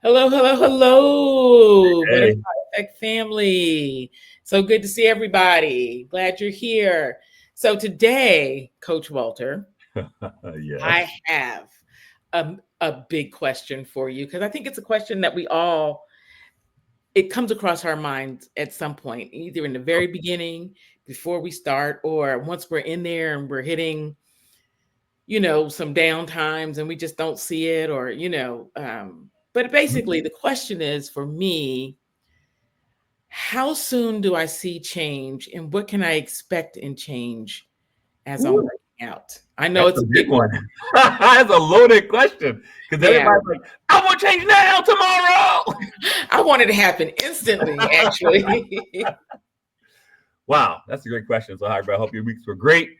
Hello, hello, hello, Hey. Butterfly Effect family. So good to see everybody. Glad you're here. So today, Coach Walter, Yes. I have a big question for you because I think it's a question that it comes across our minds at some point, either in the very beginning, before we start, or once we're in there and we're hitting, some down times and we just don't see it, but basically the question is for me, how soon do I see change and what can I expect in change as I'm Ooh, working out? I know that's it's a a big big one. one. That's a loaded question because Yeah. everybody's like, I want change now, tomorrow. I want it to happen instantly, actually. Wow, that's a great question. So, hi, everybody. I hope your weeks were great.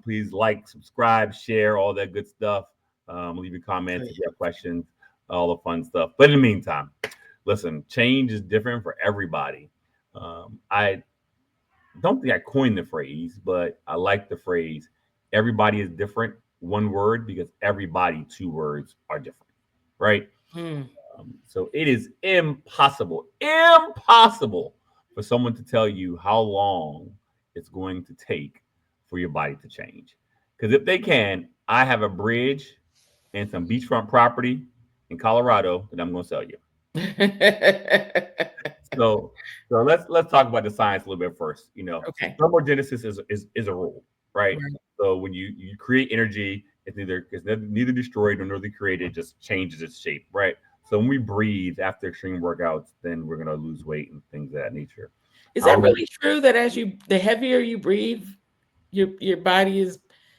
Please like, subscribe, share, all that good stuff. Leave your comments if you have questions, all the fun stuff. But in the meantime, listen, change is different for everybody. I don't think I coined the phrase, but I like the phrase everybody is different, one word, because everybody, two words are different, right? Hmm. So it is impossible for someone to tell you how long it's going to take for your body to change. Because if they can, I have a bridge and some beachfront property in Colorado that I'm going to sell you. So, so let's talk about the science a little bit first. Okay. Thermogenesis is a rule, right? Right. So when you create energy, it's neither destroyed nor created, it just changes its shape, right? So when we breathe after extreme workouts, then we're gonna lose weight and things of that nature. Is that However, really true that the heavier you breathe, your body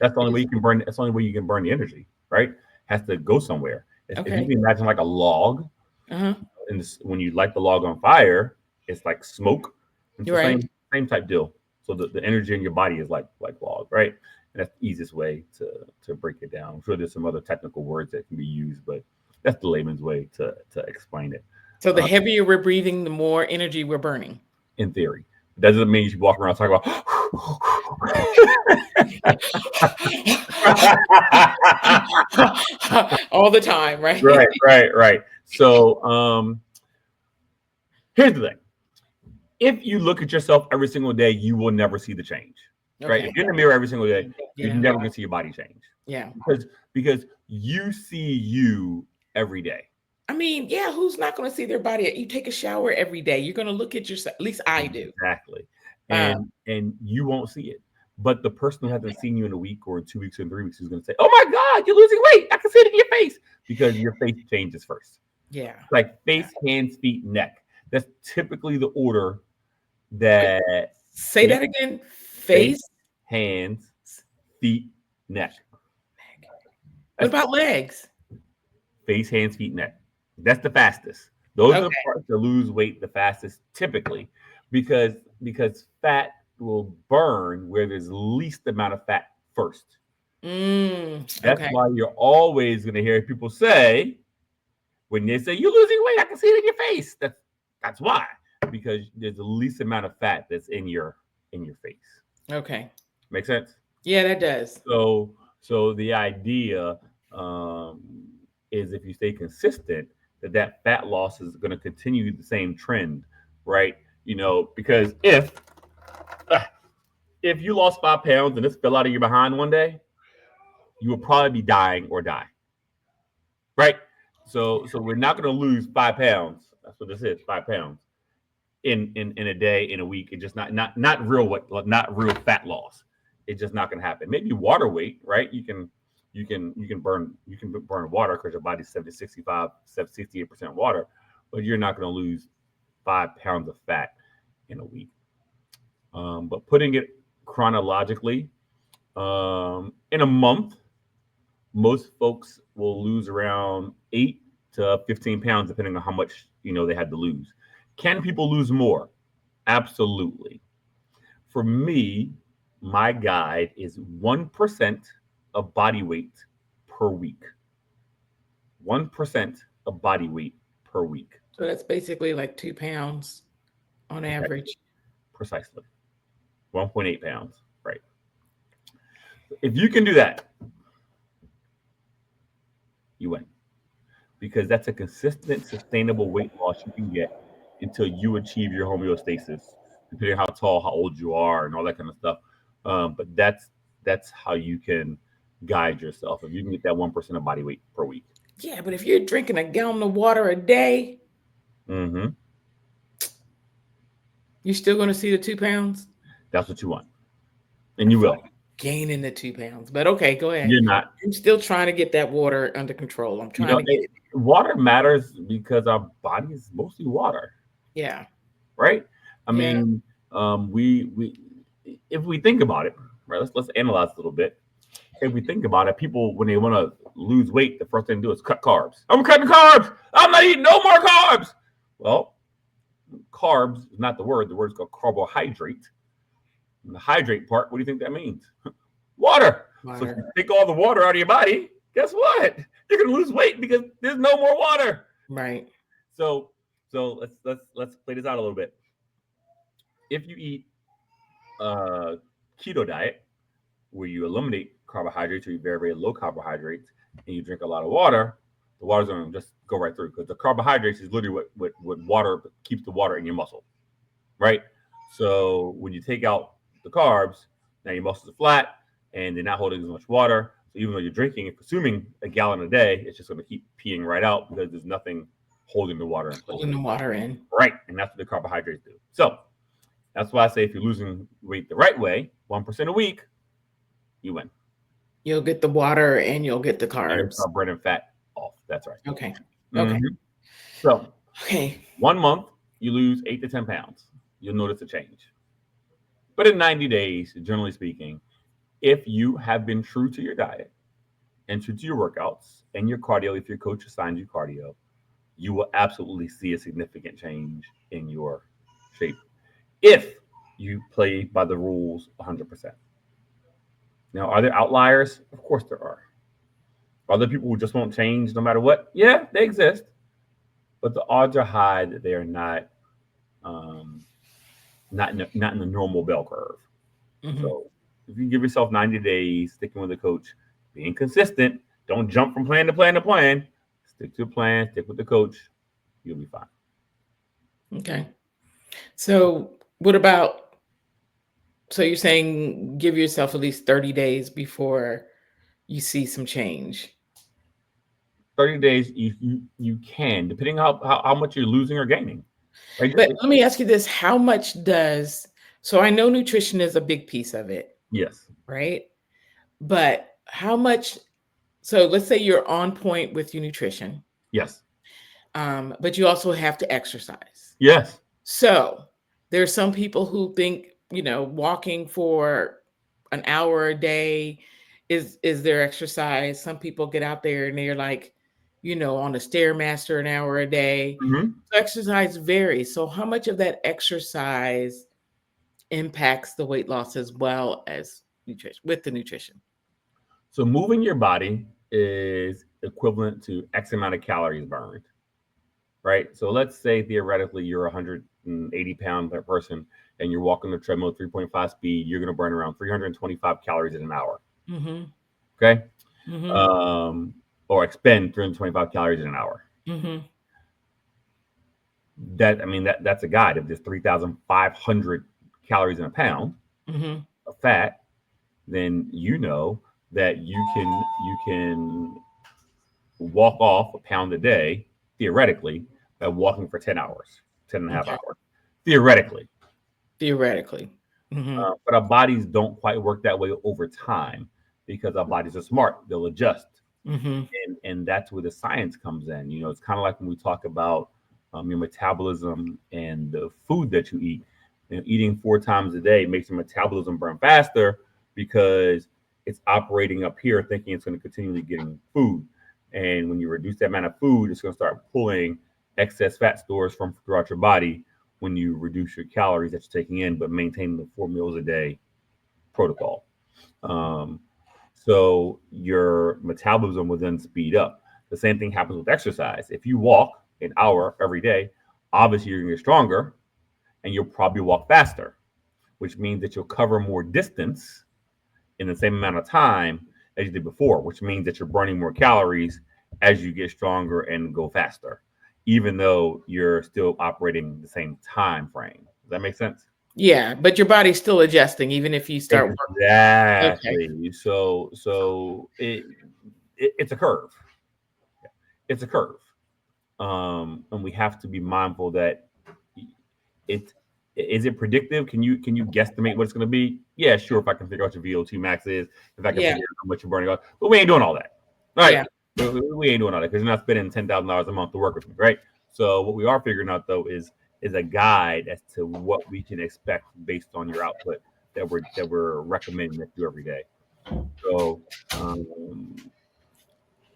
that's the only way is you can burn. That's the only way you can burn the energy, right? Has to go somewhere. If you okay. can imagine like a log, Uh-huh. and when you light the log on fire, it's like smoke. It's You're the right. same type deal. So the energy in your body is like log, right? And that's the easiest way to break it down. I'm sure there's some other technical words that can be used, but that's the layman's way to explain it. So the Uh, heavier we're breathing, the more energy we're burning. in theory, it doesn't mean you should walk around talking about. All the time, right? Right. So here's the thing: if you look at yourself every single day, you will never see the change. Right? If Okay. you're in the mirror every single day, you're Yeah. never gonna see your body change Yeah. because you see you every day. I mean, yeah, who's not going to see their body? You take a shower every day. You're going to look at yourself. At least I do. Exactly. Um, And you won't see it. But the person who hasn't seen you in a week or in 2 weeks or in 3 weeks is going to say, "Oh my God, you're losing weight! I can see it in your face," because your face changes first. yeah. Like Yeah. face, hands, feet, neck. That's typically the order Wait, that say it, that again. face, Face. hands, feet, neck. What That's about legs? face, hands, feet, neck. That's the fastest. Those are the Okay. parts that lose weight the fastest typically because fat will burn where there's least amount of fat first. That's Okay. why you're always going to hear people say when they say you're losing weight, I can see it in your face. That's why, because there's the least amount of fat that's in your face. Okay. Make sense? Yeah, that does. So the idea um, is if you stay consistent, that fat loss is going to continue the same trend, right? Because if you lost 5 pounds and this fell out of your behind one day, you will probably be dying or die, right? So we're not going to lose 5 pounds. That's what this is, 5 pounds in a day, in a week. It's just not real not real fat loss. It's just not going to happen. Maybe water weight, right? You can burn water because your body's 68% water, but you're not going to lose 5 pounds of fat in a week. But putting it chronologically, in a month, most folks will lose around 8 to 15 pounds, depending on how much they had to lose. Can people lose more? Absolutely. For me, my guide is 1% of body weight per week. 1% of body weight per week. So that's basically like 2 pounds on Okay, average. precisely. 1.8 pounds. Right. If you can do that, you win. Because that's a consistent, sustainable weight loss you can get until you achieve your homeostasis, depending on how tall, how old you are, and all that kind of stuff. But that's how you can guide yourself. If you can get that 1% of body weight per week. Yeah, but if you're drinking a gallon of water a day, Mm-hmm. you're still going to see the 2 pounds. That's what you want, and I you feel will. like gaining the 2 pounds, but okay, go ahead. You're not. I'm still trying to get that water under control. I'm You trying know, to get it. water matters because our body is mostly water, Yeah, right? I yeah. mean, we if we think about it, right? Let's analyze a little bit. If we think about it, people when they want to lose weight, the first thing they do is cut carbs. I'm cutting carbs. I'm not eating no more carbs. Well, carbs is not the word. The word is called carbohydrate. And the hydrate part, what do you think that means? Water. So if Water. you take all the water out of your body, guess what? You're gonna lose weight because there's no more water. Right. So let's play this out a little bit. If you eat a keto diet where you eliminate carbohydrates or you very very low carbohydrates and you drink a lot of water, the water's gonna just go right through because the carbohydrates is literally what water keeps the water in your muscle, right? So when you take out the carbs, now your muscles are flat and they're not holding as much water. So even though you're drinking and consuming a gallon a day, it's just going to keep peeing right out because there's nothing holding the water in place. Holding the water in. Right. And that's what the carbohydrates do. So that's why I say if you're losing weight the right way, 1% a week, you win. You'll get the water and you'll get the And you'll carbs. start burning fat off. That's right. Okay. Okay. Mhm. So Okay. 1 month, you lose 8 to 10 pounds. You'll notice a change. But in 90 days, generally speaking, if you have been true to your diet and true to your workouts and your cardio, if your coach assigns you cardio, you will absolutely see a significant change in your shape if you play by the rules 100%. Now, are there outliers? Of course there are. Are there people who just won't change no matter what? Yeah, they exist. But the odds are high that they are um, not in the normal bell curve. Hmm. So if you give yourself 90 days sticking with the coach, being consistent, don't jump from plan to plan to plan. Stick to the plan, stick with the coach, you'll be fine. Okay. So what about, so you're saying give yourself at least 30 days before you see some change. 30 days, you can, depending on how much you're losing or gaining. Right? But let me ask you this, how much does, so I know nutrition is a big piece of it, Yes. right? But how much, so let's say you're on point with your nutrition, Yes. but you also have to exercise. Yes. So there's some people who think, walking for an hour a day is their exercise. Some people get out there and they're like, on a stairmaster an hour a day. Hmm. So exercise varies. So how much of that exercise impacts the weight loss as well as nutrition with the nutrition? So moving your body is equivalent to X amount of calories burned, right? So let's say theoretically you're a 180-pound person and you're walking the treadmill at 3.5 speed, you're going to burn around 325 calories in an hour. Mm-hmm. Okay. Mm-hmm. Um, or expend 325 calories in an hour. Mm-hmm. That's a guide. If there's 3,500 calories in a pound Mm-hmm. of fat, then you know that you can walk off a pound a day theoretically by walking for 10 hours, 10 and a half Okay. hours, theoretically. Theoretically. Mm-hmm. But our bodies don't quite work that way over time because our bodies are smart. They'll adjust. Mm-hmm. And that's where the science comes in. It's kind of like when we talk about your metabolism and the food that you eat. Eating 4 times a day makes your metabolism burn faster because it's operating up here thinking it's going to continually getting food. And when you reduce that amount of food, it's going to start pulling excess fat stores from throughout your body when you reduce your calories that you're taking in, but maintain the 4 meals a day protocol. Um, So your metabolism will then speed up. The same thing happens with exercise. If you walk an hour every day, obviously you're going to get stronger and you'll probably walk faster, which means that you'll cover more distance in the same amount of time as you did before, which means that you're burning more calories as you get stronger and go faster, even though you're still operating the same time frame. Does that make sense? Yeah, but your body's still adjusting even if you start work. Okay. Exactly. So it's a curve. It's a curve. And we have to be mindful that it is it predictive? Can you guesstimate what it's going to be? Yeah, sure. If I can figure out your VO2 max is, if I can Yeah. figure out how much you're burning off, but we ain't doing all that, right? Yeah. We ain't doing all that because you're not spending $10,000 a month to work with me, right? So what we are figuring out though is a guide as to what we can expect based on your output that we're recommending that you do every day. So um,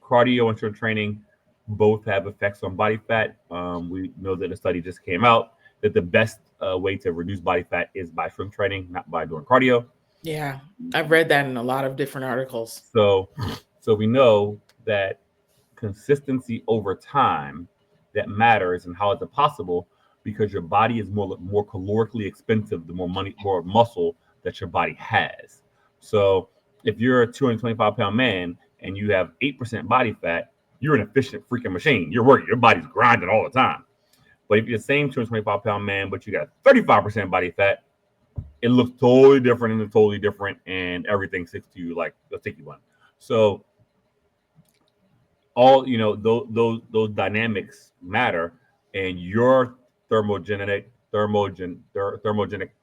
cardio and strength training both have effects on body fat. We know that a study just came out that the best way to reduce body fat is by strength training, not by doing cardio. Yeah. I've read that in a lot of different articles. So, so we know that consistency over time that matters, and how is it possible? Because your body is more calorically expensive the more muscle that your body has. So if you're a 225-pound man and you have 8% body fat, you're an efficient freaking machine. You're working, your body's grinding all the time. But if you're the same 225-pound man, but you got 35% body fat, it looks totally different and it's totally different, and everything sticks to you like a sticky one. So all those dynamics matter, and your thermogenic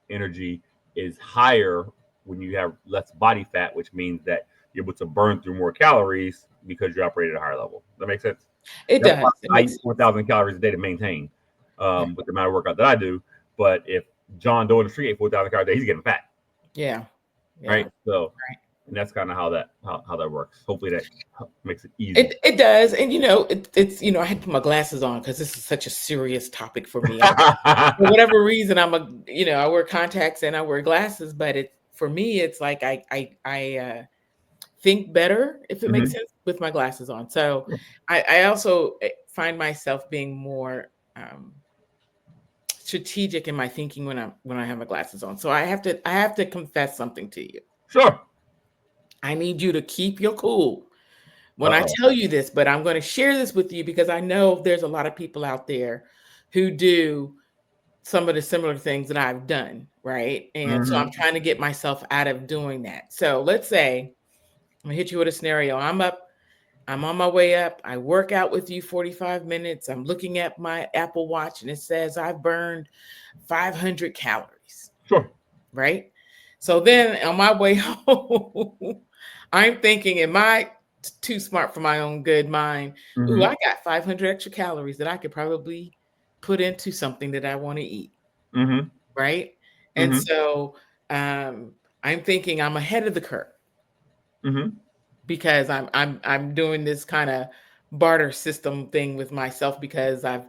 energy is higher when you have less body fat, which means that you're able to burn through more calories because you operate at a higher level. Does that make sense? It That's why does. It I makes eat sense. 4,000 calories a day to maintain Yeah. with the amount of workout that I do. But if John Doe in the street ate 4,000 calories a day, he's getting fat, Yeah. Yeah. right? So, Right. and that's kind of how that works. Hopefully that makes it easy. It does. And it's I had to put my glasses on because this is such a serious topic for me. For whatever reason, I wear contacts and I wear glasses, but it for me it's like I think better, if it makes Mhm. sense, with my glasses on. So I also find myself being more strategic in my thinking when I have my glasses on. So I have to confess something to you. Sure. I need you to keep your cool when I Uh-oh. tell you this, but I'm going to share this with you because I know there's a lot of people out there who do some of the similar things that I've done, right? And so I'm Mhm. trying to get myself out of doing that. So let's say I'm gonna hit you with a scenario. I'm on my way up. I work out with you 45 minutes. I'm looking at my Apple Watch and it says I've burned 500 calories, Sure. right? So then on my way home, I'm thinking, am I too smart for my own good mind? Ooh, Mhm. I got 500 extra calories that I could probably put into something that I want to eat, Mhm. right? And Mhm. so um, I'm thinking I'm ahead of the curve Mhm. because I'm doing this kind of barter system thing with myself because I've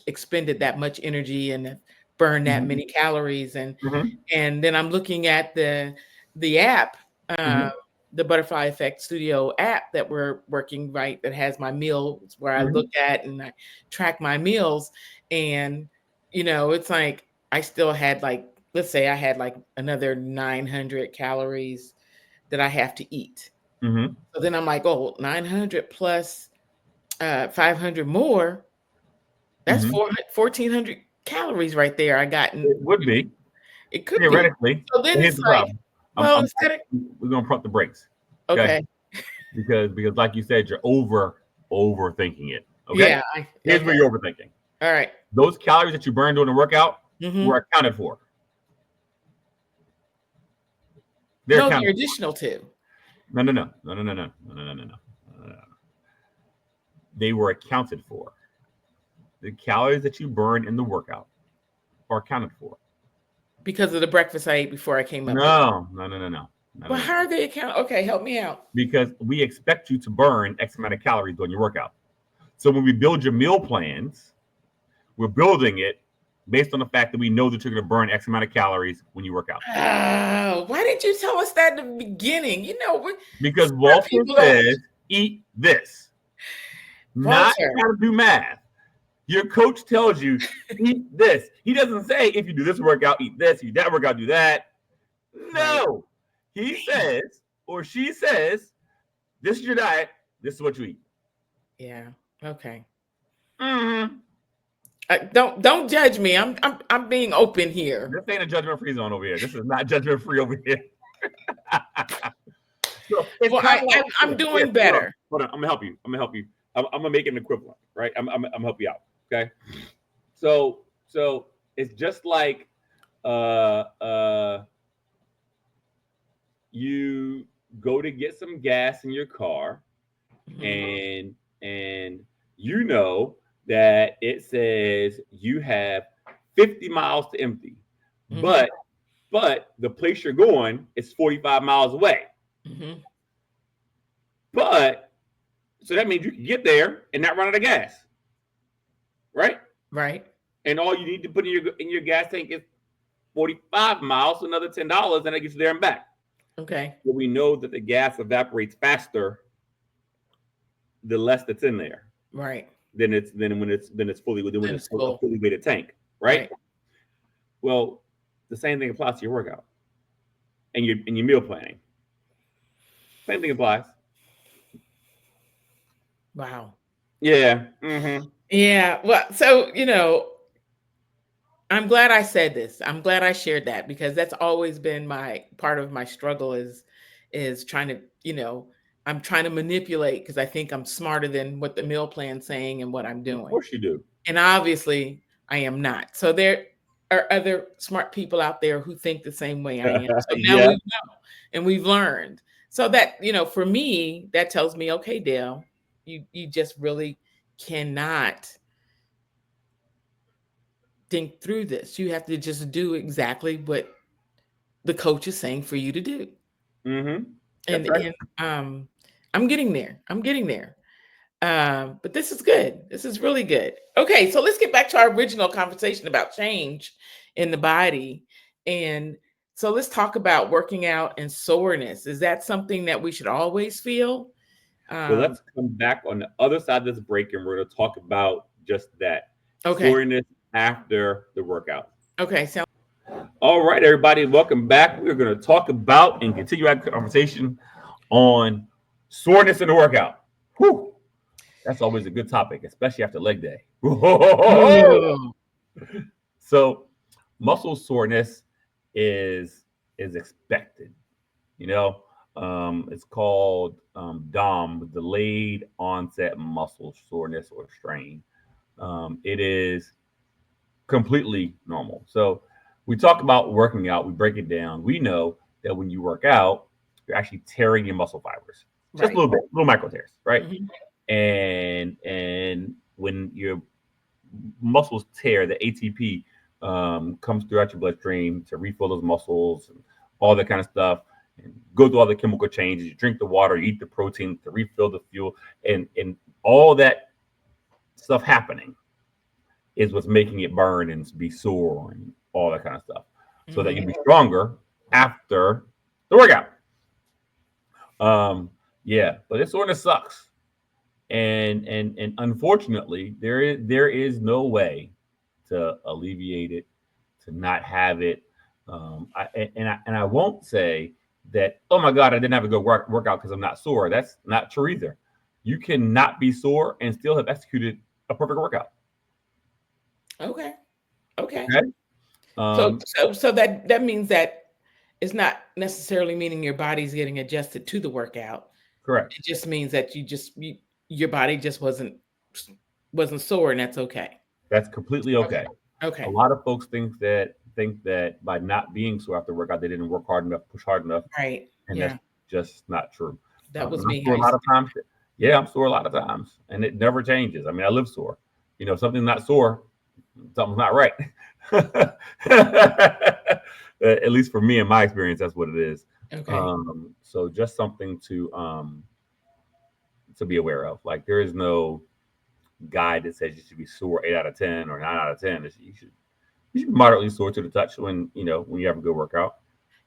expended that much energy and have burned that Mhm. many calories, Mhm. and then I'm looking at the app, uh, Mhm. the Butterfly Effect Studio app that we're working, right, that has my meals where I look Mhm. at and I track my meals, and it's like I still had, like, let's say I had like another 900 calories that I have to eat. Mhm. So then I'm like, oh, 900 plus 500 more, that's Mhm. 400, 1,400 calories right there I got. It would be It could be. theoretically, So then but here's it's the like, problem. well, instead of We're gonna pump the brakes, okay? okay, Because like you said, you're overthinking it. Okay. yeah, Here's okay, where you're overthinking. all right. Those calories that you burned during the workout Mm-hmm. were accounted for. They're No, they're accounted for. additional to. No, no, no, no, no, no, no, no, no, no, no, no. They were accounted for. The calories that you burn in the workout are accounted for. Because of the breakfast I ate before I came up here. No, no, no, no, no, no, But no, no. how are they account? Okay, help me out. Because we expect you to burn X amount of calories during your workout. So when we build your meal plans, we're building it based on the fact that we know that you're going to burn X amount of calories when you work out. Oh, why didn't you tell us that in the beginning? Because Smart Walter people don't. says, eat this, not Walter, try to do math. Your coach tells you, eat this. He doesn't say, if you do this workout, eat this. If you do that workout, do that. right? No. He says, or she says, this is your diet. This is what you eat. Yeah. Okay. Mm-hmm. Don't judge me. I'm being open here. This ain't a judgment free zone over here. This is not judgment free over here. So it's Well, kind of like, I'm yeah, doing better. hold on. I'm gonna help you. I'm gonna make it an equivalent, right? I'm gonna help you out. Okay. So it's just like uh uh you go to get some gas in your car, Hmm. and you know that it says you have 50 miles to empty, Hmm. but the place you're going is 45 miles away. Hmm. But so that means you can get there and not run out of gas, right? Right. And all you need to put in your gas tank is 45 miles, so another $10, and that gets you there and back. Okay. But we know that the gas evaporates faster the less that's in there. Right. Then it's fully when Then it's it's a full. fully weighted tank, right? Right. Well, the same thing applies to your workout and your meal planning. Same thing applies. Wow. Yeah. Mm-hmm. Yeah. Well, so I'm glad I said this. I'm glad I shared that because that's always been my part of my struggle is trying to, I'm trying to manipulate because I think I'm smarter than what the meal plan's saying and what I'm Of doing. course you do. And obviously I am not. So there are other smart people out there who think the same way I am. So now Yeah. we know and we've learned. So that, for me, that tells me, okay, Dale, you just really cannot think through this. You have to just do exactly what the coach is saying for you to do. Mm-hmm. That's And right. I'm getting there. I'm getting there. But this is good. This is really good. Okay, so let's get back to our original conversation about change in the body. And so let's talk about working out and soreness. Is that something that we should always feel? Well, Um, let's come back on the other side of this break, and we're going to talk about just that okay. soreness after the workout. Okay. So All right, everybody, welcome back. We're going to talk about and continue our conversation on soreness in the workout. Whew, that's always a good topic, especially after leg day. oh, So, muscle soreness is is expected. You know, it's called DOM, delayed onset muscle soreness or strain. It is completely normal. So we talk about working out, we break it down. We know that when you work out, you're actually tearing your muscle fibers, just a right. little bit, little micro tears, right? Mhm. And when your muscles tear, the ATP comes throughout your bloodstream to refill those muscles and all that kind of stuff. And go through all the chemical changes. You drink the water, you eat the protein to refill the fuel, and all that stuff happening is what's making it burn and be sore and all that kind of stuff, so that Mhm. you'll be stronger after the workout. Um, yeah, but it sort of sucks, and unfortunately, there is no way to alleviate it, to not have it. I won't say that. Oh my God, I didn't have a good workout because I'm not sore. That's not true either. You cannot be sore and still have executed a perfect workout. Okay. Okay. Okay. So Um, so that means that it's not necessarily meaning your body's getting adjusted to the workout. correct. It just means that your body just wasn't sore, and that's okay. That's completely Okay. okay. A Okay. lot of folks think that by not being sore after workout, they didn't work hard enough, push hard enough, Right. and that's Yeah. just not true. That was And I'm me. sore I a lot used of times. Yeah, I'm sore a lot of times, and it never changes. I mean, I live sore. If something's not sore, something's not right. At least for me, in my experience, that's what it is. okay. So just something to be aware of. Like there is no guide that says you should be sore 8 out of 10 or 9 out of 10. You should you should be moderately sore to the touch when when you have a good workout.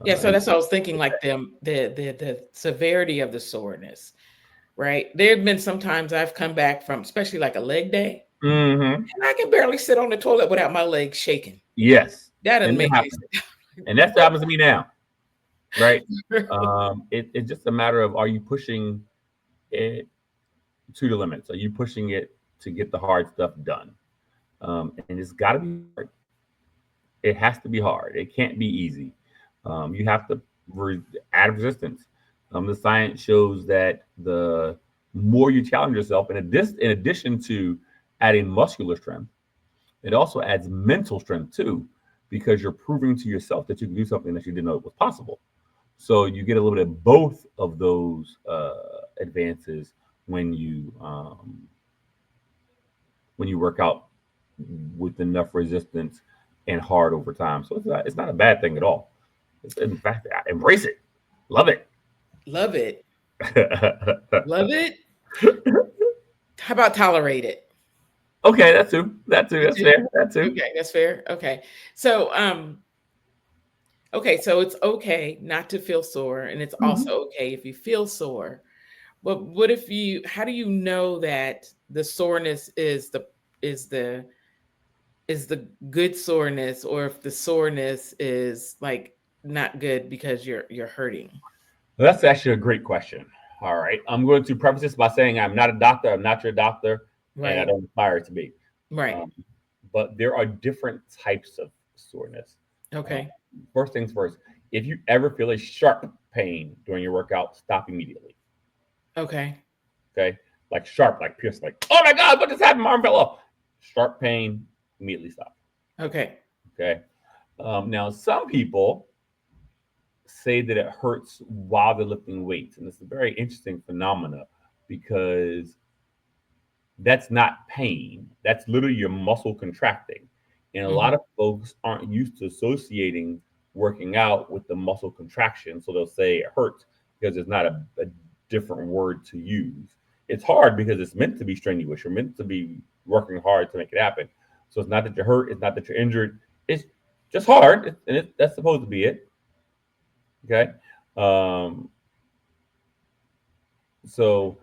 Yeah, so And that's what I was thinking, like the severity of the soreness, right? There have been sometimes I've come back from, especially like a leg day, hmm and I can barely sit on the toilet without my legs shaking. yes, That doesn't and that make any happens, and that's what happens to me now, right? sense. It's just a matter of, are you pushing it to the limits? Are you pushing it to get the hard stuff done? And it's got to be hard. It has to be hard. It can't be easy. You have to add resistance. The science shows that the more you challenge yourself, in addition to adding muscular strength, it also adds mental strength too, because you're proving to yourself that you can do something that you didn't know was possible. So you get a little bit of both of those advances when you work out with enough resistance and hard over time. So it's not a bad thing at all. It's, in fact, embrace it, love it. Love it. Love it. How about tolerate it? Okay, that too. That too. You That's too? fair. That too. Okay, that's fair. Okay. So okay, so it's okay not to feel sore, and it's Mhm. also okay if you feel sore. But what if you how do you know that the soreness is the is the good soreness, or if the soreness is like not good because you're hurting? That's actually a great question. All right, I'm going to preface this by saying I'm not a doctor. I'm not your doctor, and I Right. don't aspire to be. Right. Um, but there are different types of soreness. Um, Okay. First things first, if you ever feel a sharp pain during your workout, stop immediately. Okay. Okay, like sharp, like pierce, like oh my god, what just happened? My arm fell off. Sharp pain, immediately stop. Okay. Okay. Now some people say that it hurts while they're lifting weights, and it's a very interesting phenomena because that's not pain. That's literally your muscle contracting. And a lot Mhm. of folks aren't used to associating working out with the muscle contraction. So they'll say it hurts because there's not a different word to use. It's hard because it's meant to be strenuous. You're meant to be working hard to make it happen. So it's not that you're hurt. It's not that you're injured. It's just hard. That's supposed to be it. Okay. Um, so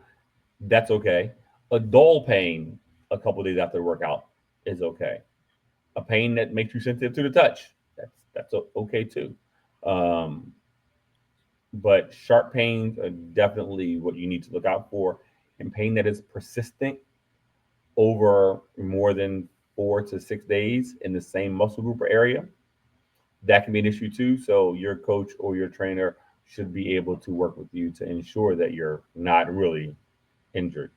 that's okay. A dull pain a couple days after the workout is okay. A pain that makes you sensitive to the touch, that's okay too. Um, but sharp pains are definitely what you need to look out for, and pain that is persistent over more than 4 to 6 days in the same muscle group or area, that can be an issue too. So your coach or your trainer should be able to work with you to ensure that you're not really injured.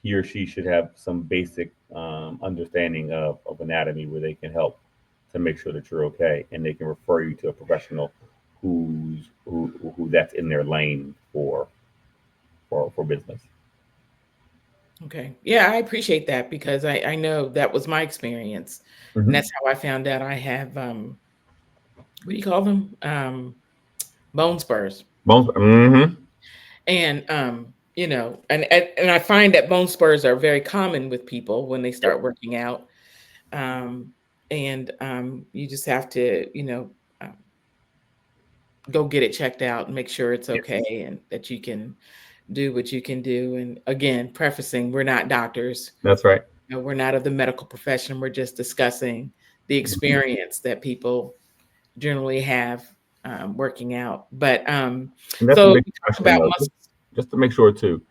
He or she should have some basic understanding of anatomy where they can help to make sure that you're okay, and they can refer you to a professional who that's in their lane for business. Okay. Yeah, I appreciate that because I know that was my experience. And Mm-hmm. that's how I found out I have what do you call them? Bone spurs. Bones. Mm-hmm. And and I find that bone spurs are very common with people when they Yep. start working out. Um and you just have to, um, go get it checked out and make sure it's Yes. okay and that you can do what you can do. And again, prefacing, we're not doctors. That's right. We're not of the medical profession. We're just discussing the Mhm. experience that people generally have working out. But And that's a so big we talk question, about though. muscle. Just to make sure too,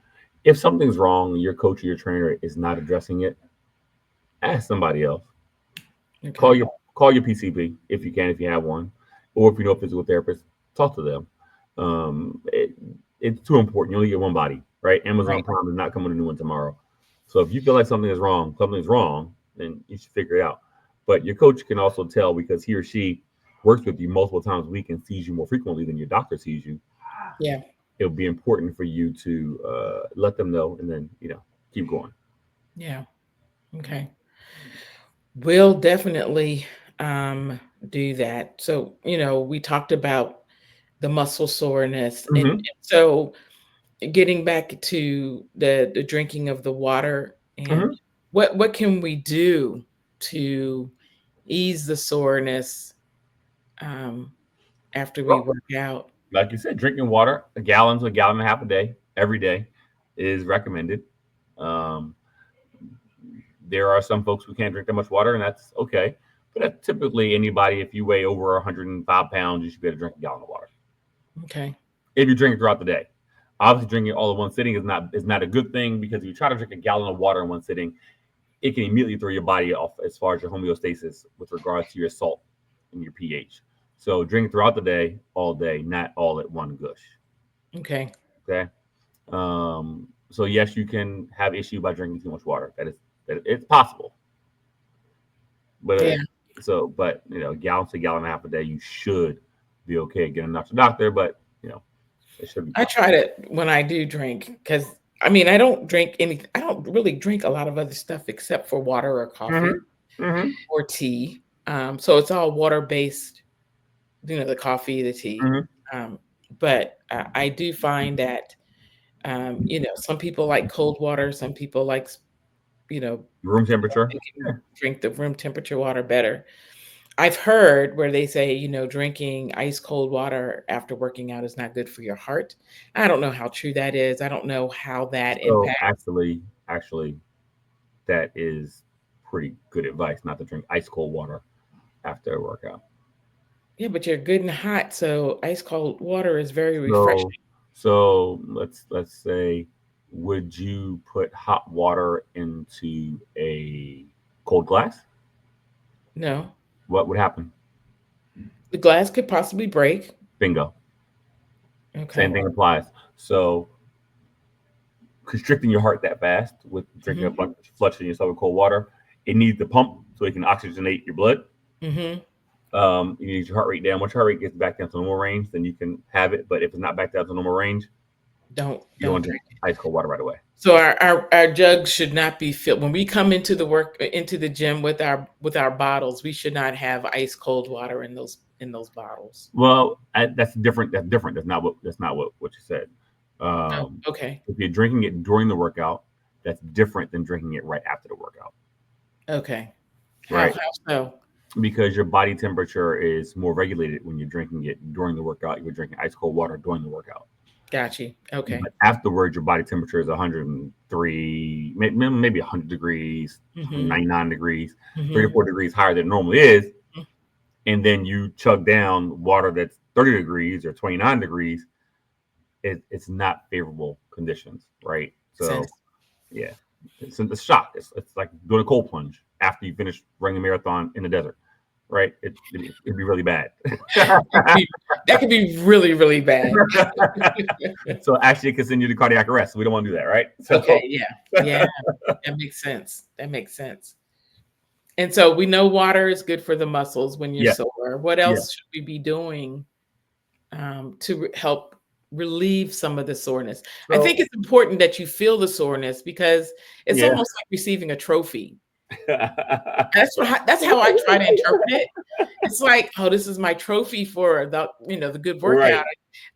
if something's wrong and your coach or your trainer is not addressing it, ask somebody else. Call Okay. your call your PCP if you can, if you have one, or if you know a physical therapist, talk to them. It's too important. You only get one body, right? Amazon Right. Prime is not coming a new one tomorrow. So if you feel like something's wrong, then you should figure it out. But your coach can also tell because he or she works with you multiple times a week and sees you more frequently than your doctor sees you. Yeah. It'll be important for you to let them know and then keep going. Yeah. Okay. We'll definitely do that. So, we talked about the muscle soreness, and Hmm. so getting back to the drinking of the water, and Hmm. what can we do to ease the soreness um, after we Well, work out. like you said, drinking water, a gallon to a gallon and a half a day, every day, is recommended. Um, there are some folks who can't drink that much water, and that's okay. But that's typically anybody, if you weigh over 105 pounds, you should be able to drink a gallon of water Okay. if you drink it throughout the day. Obviously, drinking it all in one sitting is not a good thing, because if you try to drink a gallon of water in one sitting, it can immediately throw your body off as far as your homeostasis with regards to your salt and your pH. So drink throughout the day, all day, not all at one gush. Okay. Okay. So yes, you can have issue by drinking too much water. That it's possible, but Yeah. but gallon to gallon and a half a day, you should be okay. Get enough to doctor, but it should be I fine. try to when I do drink because I mean I don't drink any. I don't really drink a lot of other stuff except for water or coffee Mm-hmm. Mm-hmm. or tea. So it's all water based. The coffee, the tea. Mm-hmm. Um, but I do find that some people like cold water. Some people like you know Room feel like temperature. they can drink the room temperature water better. I've heard where they say, drinking ice cold water after working out is not good for your heart. I don't know how true that is. I don't know how that So impacts. actually, that is pretty good advice not to drink ice cold water after a workout. Yeah, but you're good and hot, so ice cold water is very So refreshing. let's say, would you put hot water into a cold glass? No, What would happen? the glass could possibly break. Bingo. Same Okay. thing applies. So constricting your heart that fast with drinking a Hmm. bunch, flushing yourself with cold water, it needs to pump so it can oxygenate your blood. Hmm. You need your heart rate down. Once your heart rate gets back down to normal range, then you can have it. But if it's not back down to normal range, you Don't want to drink drink. ice cold water right away. So our jugs should not be filled when we come into the gym with our bottles. We should not have ice cold water in those bottles. Well, that's different. That's different. That's not what you said. Oh, Um, okay. if you're drinking it during the workout, that's different than drinking it right after the workout, Okay. How right? how so? Because your body temperature is more regulated when you're drinking it during the workout. You're drinking ice cold water during the workout. Got you. Okay. But afterwards, your body temperature is 103, maybe 100 degrees, Mhm. 99 degrees, 3 to 4 Mhm. degrees higher than it normally is. And then you chug down water that's 30 degrees or 29 degrees. It's not favorable conditions, right? So, Sense. yeah, it's a shock. It's like doing a cold plunge after you finish running a marathon in the desert, right? It'd be really bad. That could be that could be really, really bad. So actually, it can send you to cardiac arrest. So we don't want to do that, right? Okay, So yeah. Yeah, that makes sense. That makes sense. And so we know water is good for the muscles when you're yeah, sore. What yeah. else should we be doing to help relieve some of the soreness? I So think it's important that you feel the soreness because it's yeah. almost like receiving a trophy. That's how I try to interpret it. It's like, "Oh, this is my trophy for the good Right. workout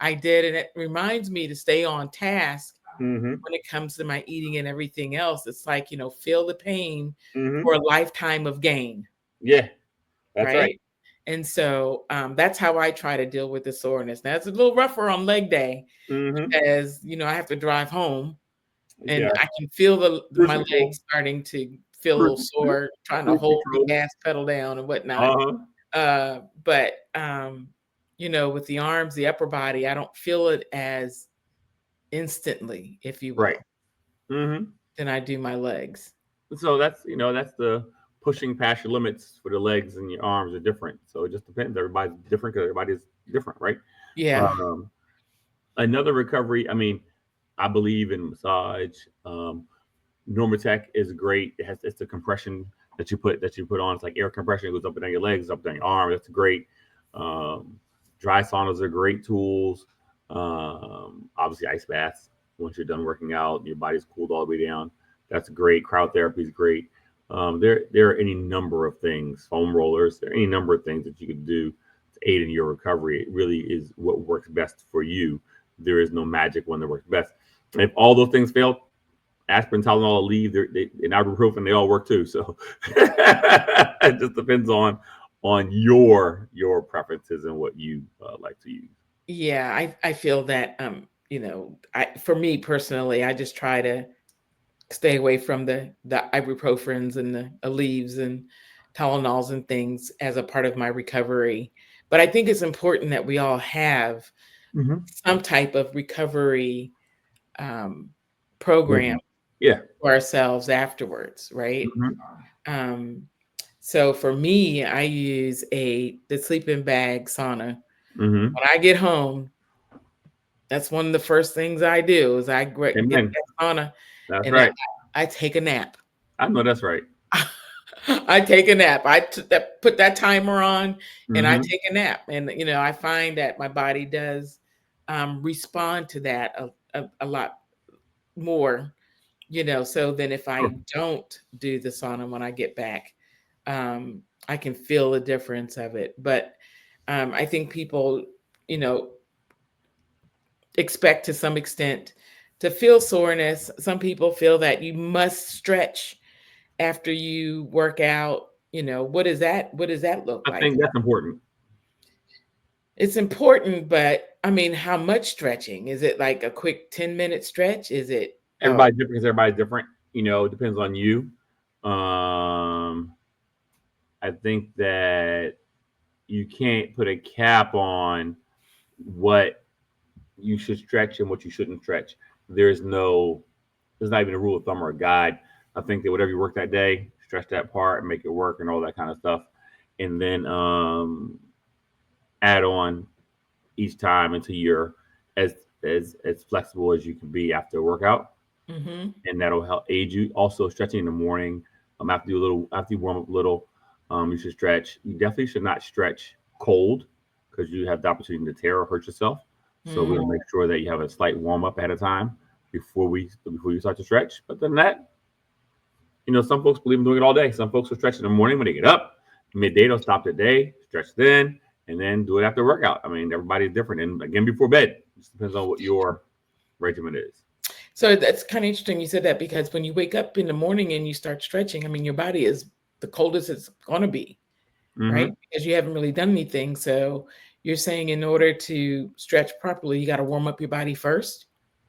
I did," and it reminds me to stay on task Hmm. when it comes to my eating and everything else. It's like, feel the pain Hmm. for a lifetime of gain, Yeah, that's right. right? And so, that's how I try to deal with the soreness. Now, it's a little rougher on leg day Hmm. because, I have to drive home and Yeah. I can feel my Cruise control. legs starting to feel a Cruise, little sore, trying to cruise hold the control. gas pedal down and whatnot. Uh-huh. But with the arms, the upper body, I don't feel it as instantly, if you Right. will, Hmm. than I do my legs. So that's the pushing past your limits for the legs, and your arms are different. So it just depends. Everybody's different because everybody's different, right? Yeah. Um, Another recovery. I mean, I believe in massage. Normatec is great. It's the compression that you put on. It's like air compression. It goes up and down your legs, up and down your arm. That's great. Um, Dry saunas are great tools. Obviously, ice baths. Once you're done working out, your body's cooled all the way down. That's great. Crowd therapy is great. There are any number of things. Foam rollers. There are any number of things that you could do to aid in your recovery. It really is what works best for you. There is no magic one that works best. If all those things fail, aspirin, Tylenol, leave, and ibuprofen, they all work too. So it just depends on your preferences and what you like to use. Yeah, I feel that for me personally, I just try to stay away from the ibuprofens and the Aleve and Tylenols and things as a part of my recovery. But I think it's important that we all have Mm-hmm. some type of recovery um, program Yeah. for ourselves afterwards, right? Mm-hmm. Um, so for me, I use the sleeping bag sauna. Mm-hmm. When I get home, that's one of the first things I do is get Amen. that sauna That's and I, right. I take a nap. I know that's right. I take a nap. Put that timer on and I Mm-hmm. take a nap. And I find that my body does respond to that a lot more, so then if I don't do the sauna when I get back, I can feel the difference of it. But I think people, you know, expect to some extent to feel soreness. Some people feel that you must stretch after you work out. What does that look I like? think that's important. It's important, but I mean, how much stretching? Is it like a quick 10-minute stretch? Is it oh, Everybody's different because everybody's different. It depends on you. I think that you can't put a cap on what you should stretch and what you shouldn't stretch. There's no, there's not even a rule of thumb or a guide. I think that whatever you work that day, stretch that part and make it work and all that kind of stuff, and then add on each time until you're as as flexible as you can be after a workout, mm-hmm, and that'll help aid you. Also, stretching in the morning, after you warm up a little, you should stretch. You definitely should not stretch cold because you have the opportunity to tear or hurt yourself. So we'll mm, make sure that you have a slight warm up ahead of time before you start to stretch. But then that, some folks believe in doing it all day. Some folks will stretch in the morning when they get up. Midday, they'll stop the day, stretch then, and then do it after workout. I mean, everybody's different. And again, before bed, it just depends on what your regimen is. So that's kind of interesting you said that because when you wake up in the morning and you start stretching, I mean, your body is the coldest it's going to be, right? Mm-hmm. Because you haven't really done anything. So you're saying in order to stretch properly, you got to warm up your body first?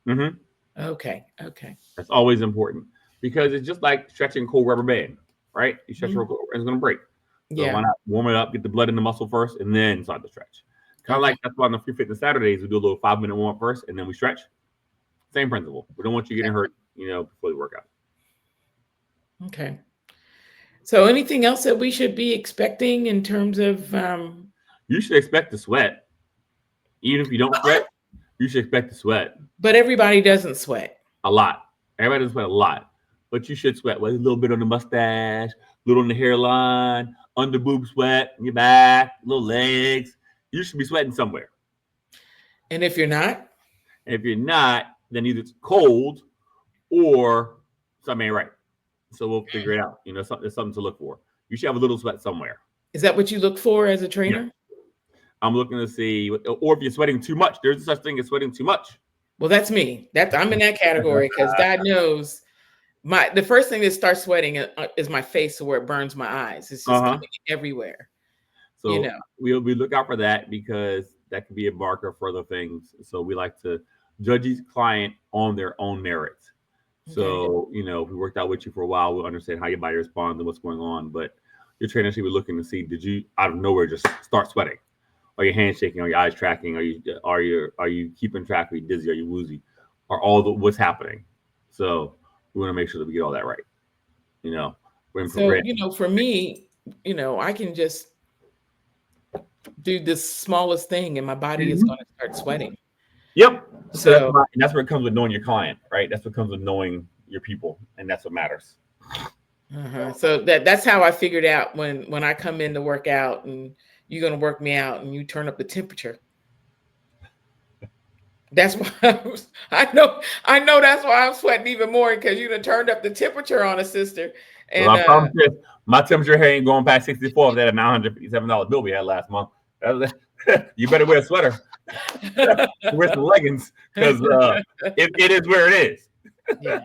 Mm-hmm. Okay. Okay. That's always important because it's just like stretching cold rubber band, right? You stretch Mhm. real cold, and it's going to break. So why Yeah. not warm it up, get the blood in the muscle first, and then start the stretch? Kind of Okay. like that's why on the free fitness Saturdays we do a little 5 minute warm up first, and then we stretch. Same principle. We don't want you getting hurt, before the workout. Okay. So anything else that we should be expecting in terms of You should expect to sweat, even if you don't sweat. You should expect to sweat but everybody doesn't sweat. a lot. Everybody doesn't sweat a lot, but you should sweat. Well, a little bit on the mustache, a little on the hairline, under boob sweat, your back, little legs. You should be sweating somewhere. And if you're not, And if you're not, then either it's cold or something ain't right. So we'll figure it out. There's something to look for. You should have a little sweat somewhere. is that what you look for as a Yeah. trainer? I'm looking to see, or if you're sweating too much, there's such thing as sweating too much. Well, that's me. I'm in that category because God knows the first thing that starts sweating is my face, so where it burns my eyes. It's just Uh-huh. coming everywhere. You So know. we look out for that because that can be a marker for other things. So we like to judge each client on their own merits. Okay. So, if we worked out with you for a while, we'll understand how your body responds and what's going on. But your trainer should be looking to see, did you out of nowhere just start sweating? Are your hands shaking? Are your eyes tracking? Are you keeping track? Are you dizzy? Are you woozy? Are what's happening? So we want to make sure that we get all that right. You know, we're in So, prevent. for me, I can just do the smallest thing and my body is Mhm. going to start sweating. Yep. So So, that's where it comes with knowing your client, right? That's what comes with knowing your people, and that's what matters. so that's how I figured out when I come in to work out and you're going to work me out and you turn up the temperature. That's why I know that's why I'm sweating even more because you done turned up the temperature on a sister. Well, And I promise you, my temperature here ain't going past 64 of that $957 bill we had last month. You better wear a sweater, wear some leggings, because it is where it is. yeah.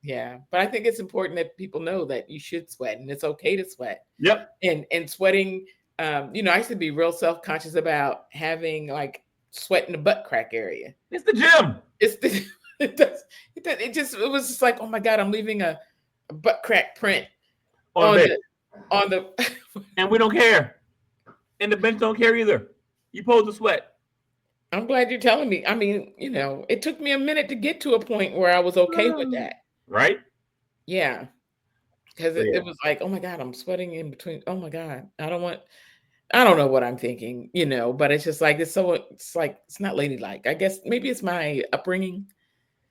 Yeah, but I think it's important that people know that you should sweat and it's okay to sweat. Yep. And sweating, I used to be real self-conscious about having like sweat in the butt crack area. It's the gym It's the, it was just like, oh my God, I'm leaving a butt crack print on on the bench, the and we don't care. And the bench don't care either. You supposed to sweat. I'm glad you're telling me. I mean, it took me a minute to get to a point where I was okay with that. Right? Yeah. Because So it yeah, was like, oh my God, I'm sweating in between. Oh my God. I don't know what I'm thinking, but it's just like it's like it's not ladylike. I guess maybe it's my upbringing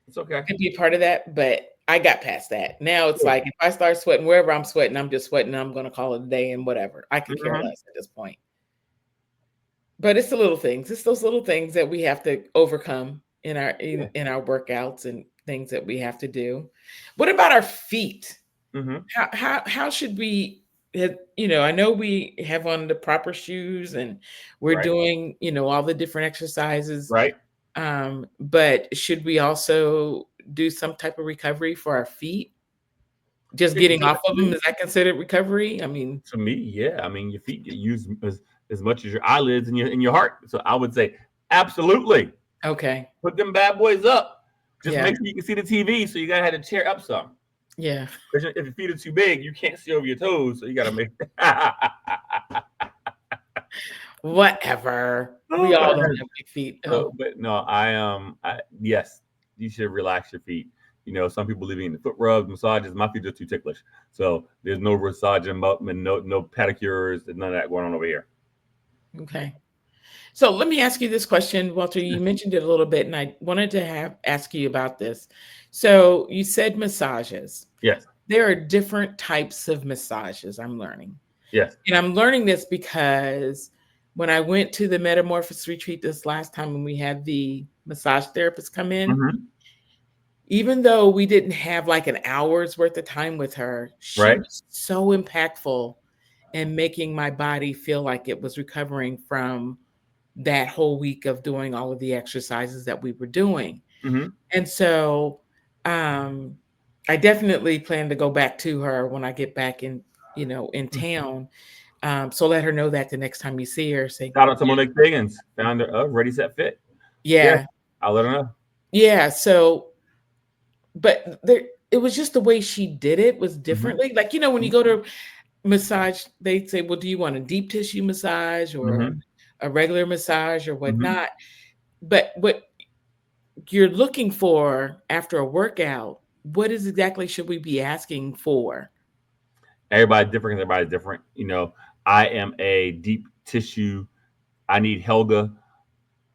it's okay. could be a part of that, but I got past that. Now it's Yeah. like if I start sweating wherever I'm sweating, I'm just sweating. I'm gonna call it a day and whatever. I could care Mhm. less at this point. But it's the little things. It's those little things that we have to overcome in our Yeah. in our workouts and things that we have to do. What about our feet? Mhm. How should we I know we have on the proper shoes and we're Right. doing, all the different exercises. Right. But should we also do some type of recovery for our feet? Just It getting off of them, definitely, is that considered recovery? I mean, to me, yeah. I mean, your feet get used as much as your eyelids and your heart. So I would say, absolutely, okay. put them bad boys up. Just Yeah. make sure you can see the TV. So you gotta have the chair up some. Yeah. Because if your feet are too big, you can't see over your toes. So you gotta make. Whatever. We Oh, all that don't hurts. have big feet. So, Oh, but no, yes, you should relax your feet. Some people leave in the foot rubs, massages. My feet are too ticklish, so there's no massaging, no pedicures, and none of that going on over here. okay. So let me ask you this question, Walter. You mentioned it a little bit, and I wanted to ask you about this. So you said massages. Yes, There are different types of massages, I'm learning. yes. And I'm learning this because when I went to the Metamorphosis retreat this last time when we had the massage therapist come in, Hmm. even though we didn't have like an hour's worth of time with her, she Right. was so impactful in making my body feel like it was recovering from that whole week of doing all of the exercises that we were doing. Hmm. And so um I definitely plan to go back to her when I get back in town. So let her know that the next time you see her, say, Shout out to Monique Higgins, founder of Ready Set Fit. Yes, yeah, I'll let her know. yeah. So, but there, it was just the way she did it was Hmm. differently. Like, when you go to massage, they say, well, do you want a deep tissue massage or Hmm. a regular massage or Hmm. whatnot? But what you're looking for after a workout, what is exactly should we be asking for? Everybody's different. Everybody's different. I am a deep tissue. I need Helga,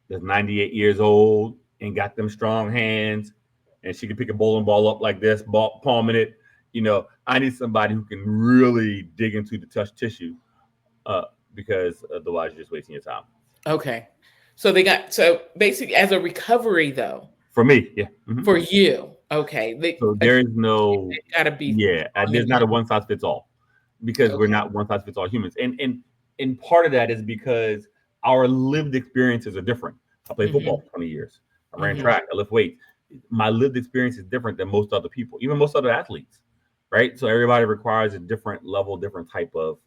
that's 98 years old and got them strong hands, and she can pick a bowling ball up like this, palming it. I need somebody who can really dig into the touch tissue, uh, because otherwise you're just wasting your time. Okay. So basically as a recovery though, For me, yeah. Hmm. for you, okay, So there is no, it gotta be yeah, strong there's enough. not a one size fits all, because we're Okay. not one size fits all humans, and part of that is because our lived experiences are different. I played football Mhm. for 20 years. I ran Mhm. track. I lift weights. My lived experience is different than most other people, even most other athletes, right? So everybody requires a different level, different type of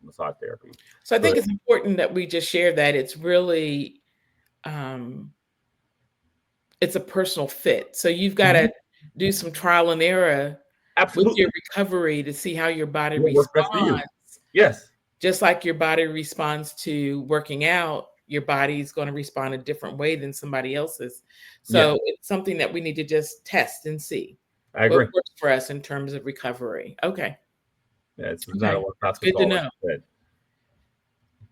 massage therapy. So I So think it's important that we just share that it's really um it's a personal fit. So you've got to mhm, do some trial and error with your absolutely, recovery to see how your body what works best for you? responds. Yes, Just like your body responds to working out, your body is going to respond a different way than somebody else's. yes, So it's something that we need to just test and see I what agree. works for us in terms of recovery. Okay. Yeah, it's not a Okay. one size That's fits good to all, like know. you said.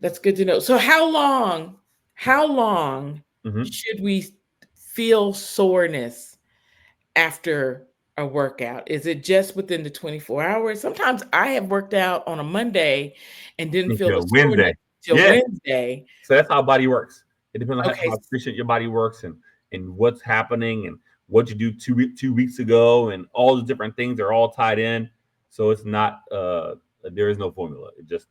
That's good to know. So how long Hmm. should we feel soreness after a workout? Is it just within the 24 hours? Sometimes I have worked out on a Monday and didn't feel the Until soreness Wednesday. till Yeah. Wednesday. So that's how body works. It depends on Okay. how efficient your body works, and what's happening and what you do 2 weeks ago, and all the different things are all tied in. So it's not there is no formula. It just,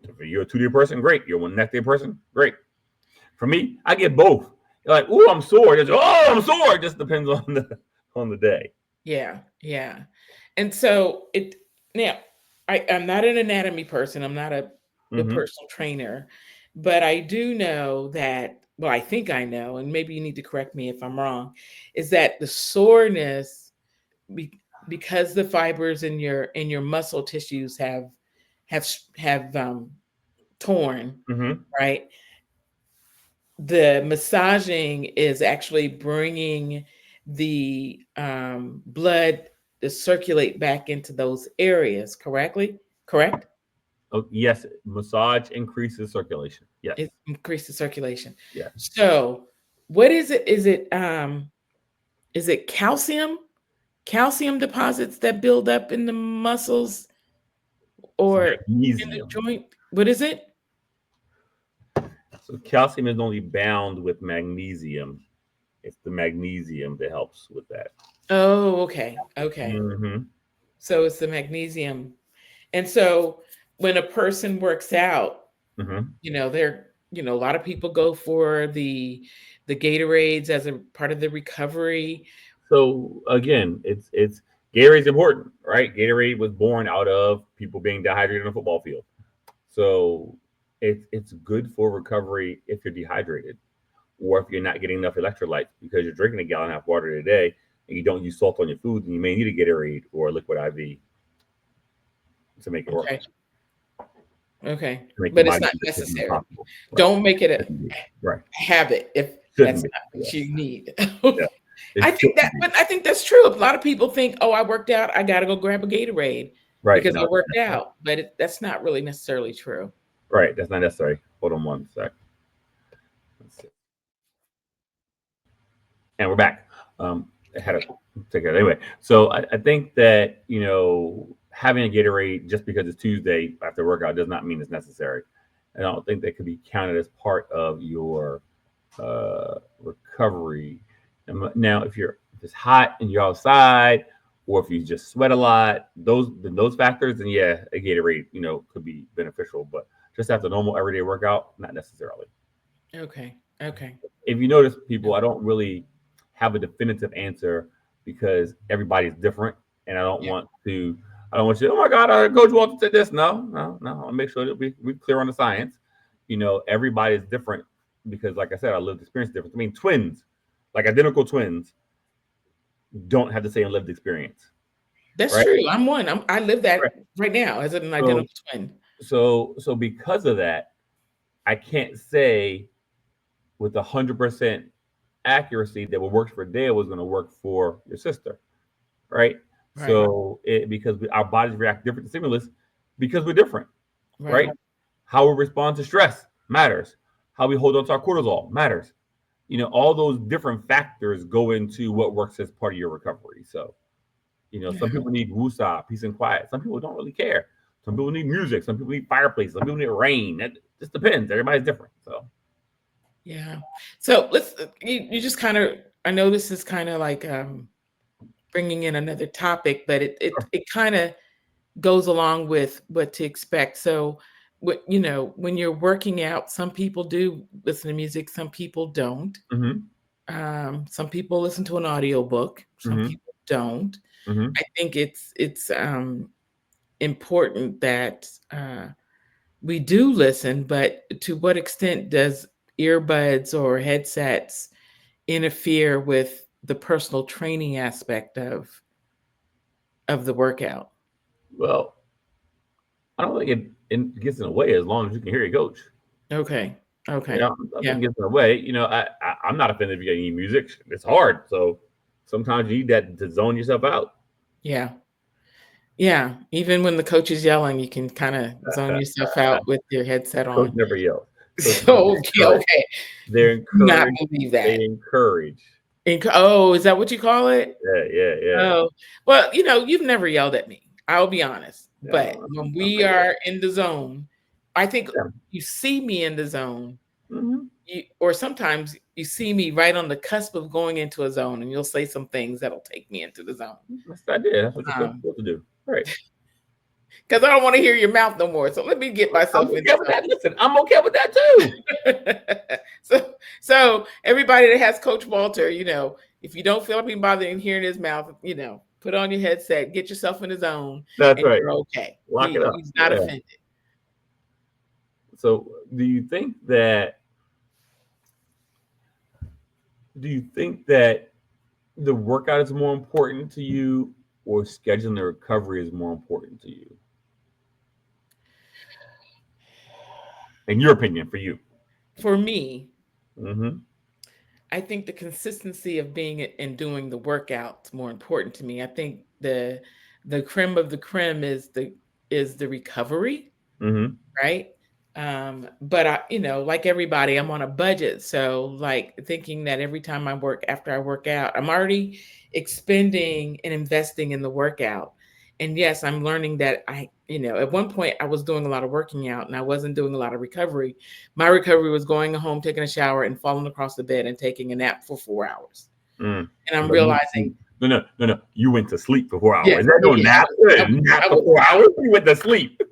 if you're a 2 day person, great. You're a one neck day person, great. For me, I get both. You're like, oh, I'm sore. Just, oh, I'm sore. It just depends on the day. Yeah, yeah. And so it now I'm not an anatomy person. I'm not a Mm-hmm. personal trainer, but I do know that, well, I think I know, and maybe you need to correct me if I'm wrong, is that the soreness because the fibers in your muscle tissues have torn, Mm-hmm. right? The massaging is actually bringing the blood to circulate back into those areas correctly, correct? Oh, yes, massage increases circulation. Yes, It increases circulation. yes. So what is it? Is it calcium deposits that build up in the muscles It's or in the magnesium. joint? What is it? So calcium is only bound with magnesium. It's the magnesium that helps with that. Oh, okay, okay. Mm-hmm. So it's the magnesium. And so when a person works out, Mm-hmm. they're, a lot of people go for the Gatorades as a part of the recovery. So again, it's Gatorade's important, right? Gatorade was born out of people being dehydrated on a football field. So it's good for recovery if you're dehydrated or if you're not getting enough electrolytes because you're drinking a gallon and a half water a day and you don't use salt on your food, and you may need a Gatorade or a liquid IV to make it work, Okay. Okay. to make your But it's body not do as quickly as necessary. possible. Right. Don't make it a Shouldn't be. Right. habit if Shouldn't that's be. not what Yes. you need. Yeah. It I think that, shouldn't be. but I think that's true. A lot of people think, oh, I worked out, I got to go grab a Gatorade Right. because No, I it's not worked necessary. out. But that's not really necessarily true. Right. That's not necessary. Hold on one sec. Let's see. And we're back. I had to take it anyway. So I think that having a Gatorade just because it's Tuesday after workout does not mean it's necessary. I don't think that could be counted as part of your recovery. Now, if it's hot and you're outside, or if you just sweat a lot, those factors, then yeah, a Gatorade could be beneficial. But just after normal everyday workout, not necessarily. Okay. Okay. If you notice, people, I don't really have a definitive answer because everybody's different, and Yeah. I don't want you. Oh my God, Coach Walter said this. No, no, no. I'll make sure that we clear on the science. Everybody's different because, like I said, our lived experience is different. I mean, twins, like identical twins, don't have the same lived experience, That's right? true. I'm one. I live Right. that right now as an So, identical twin. so because of that, I can't say with 100% accuracy that what works for Dale was going to work for your sister, right? Right. So because our bodies react different to stimulus because we're different, right? Right. How we respond to stress matters. How we hold on to our cortisol matters. All those different factors go into what works as part of your recovery. So, Yeah. some people need woosah, peace and quiet. Some people don't really care. Some people need music. Some people need fireplace. Some people need rain. That just depends. Everybody's different. So, Yeah. So you just kind of, I know this is kind of like bringing in another topic, but it kind of goes along with what to expect. So, when you're working out, some people do listen to music, some people don't. mm-hmm, Some people listen to an audiobook, some mm-hmm, people don't. mm-hmm. I think it's important that we do listen, but to what extent does earbuds or headsets interfere with the personal training aspect of the workout? Well, I don't think it gets in the way as long as you can hear your coach. Okay. Okay. I think Yeah. it gets in the way. I'm not offended if you got any music. It's hard. So sometimes you need that to zone yourself out. Yeah. Yeah. Even when the coach is yelling, you can kind of zone yourself out with your headset Coach on. never yells. Coach So, okay. encourage. Okay. They're Do not encouraged. believe They that. encourage. Oh, is that what you call it? Yeah, yeah, yeah. Oh, well, you've never yelled at me. I'll be honest. Yeah, But when I'm we like that. are in the zone, I think Yeah. you see me in the zone, Mm-hmm. or sometimes you see me right on the cusp of going into a zone, and you'll say some things that'll take me into the zone. That's the idea. That's what you're supposed to do. Right. Because I don't want to hear your mouth no more. So let me get I'm myself in okay with the that. Listen, I'm okay with that too. zone. So everybody that has Coach Walter, if you don't feel like being bothered in hearing his mouth, Put on your headset, get yourself in the zone, That's and right. you're okay. Lock it up. He's not Yeah. offended. So, do you think that the workout is more important to you, or scheduling the recovery is more important to you? In your opinion, for you. For me, Mm-hmm. I think the consistency of being and doing the workout's more important to me. I think the creme of the creme is the recovery, Mm-hmm. right? But I, like everybody, I'm on a budget. So like thinking that every time I work after I work out, I'm already expending and investing in the workout. And yes, I'm learning that at one point I was doing a lot of working out and I wasn't doing a lot of recovery. My recovery was going home, taking a shower, and falling across the bed and taking a nap for 4 hours. Mm. And I'm But realizing, no, no, no, no. You went to sleep for 4 hours. yes, Is that no yeah, nap? Nap I for was 4 hours? You went to sleep.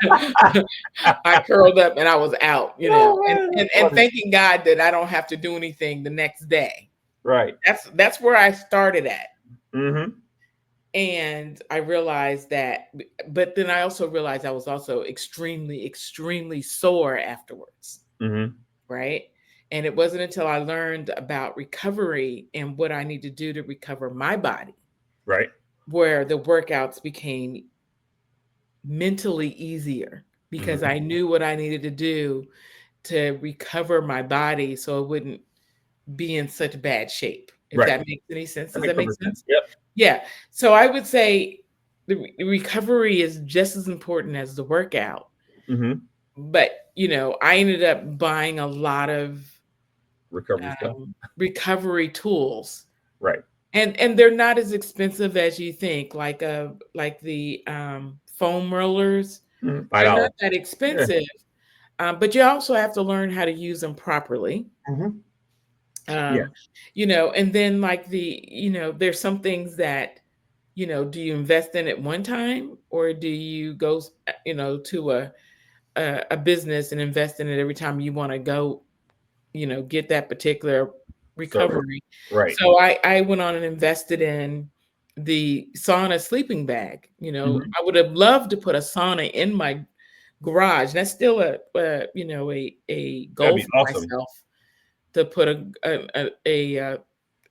out. I curled up and I was out, Oh and, man, and that's and funny. thanking God that I don't have to do anything the next day. Right. That's where I started at. Mm-hmm. And I realized that, but then I also realized I was also extremely, extremely sore afterwards, Mm-hmm. right? And it wasn't until I learned about recovery and what I need to do to recover my body Right. where the workouts became mentally easier because Mm-hmm. I knew what I needed to do to recover my body so it wouldn't be in such bad shape. If Right. that makes any sense. That Does makes that make perfect sense. sense? Yep. Yeah. So I would say the recovery is just as important as the workout. Mm-hmm. But, I ended up buying a lot of Recovery stuff. recovery tools. Right. And they're not as expensive as you think, like the foam rollers. Mm-hmm. five They're not dollars. that Yeah. expensive, but you also have to learn how to use them properly. Mm-hmm. Yeah. Um, and then like there's some things that, do you invest in at one time or do you go, to a business and invest in it every time you want to go, get that particular Service. recovery. Right. So I went on and invested in the sauna sleeping bag. Mm-hmm. I would have loved to put a sauna in my garage. That's still a That'd goal be for awesome. myself to put a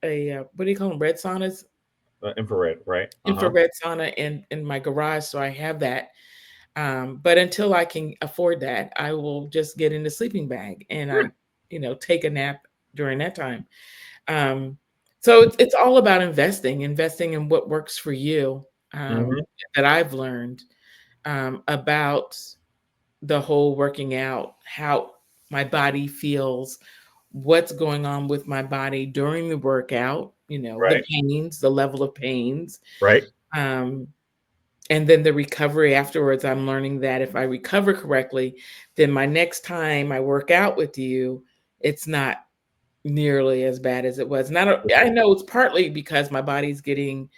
what do you call them? Red saunas, Infrared. Right. Uh-huh. infrared sauna in my garage. So I have that. But until I can afford that, I will just get in the sleeping bag and Yeah. take a nap during that time. Um, so it's all about investing in what works for you. Mm-hmm. That I've learned about the whole working out, how my body feels, what's going on with my body during the workout, the Right. pains, the level of pains, Right. um, and then the recovery afterwards. I'm learning that if I recover correctly, then my next time I work out with you, it's not nearly as bad as it was. And I know it's partly because my body's getting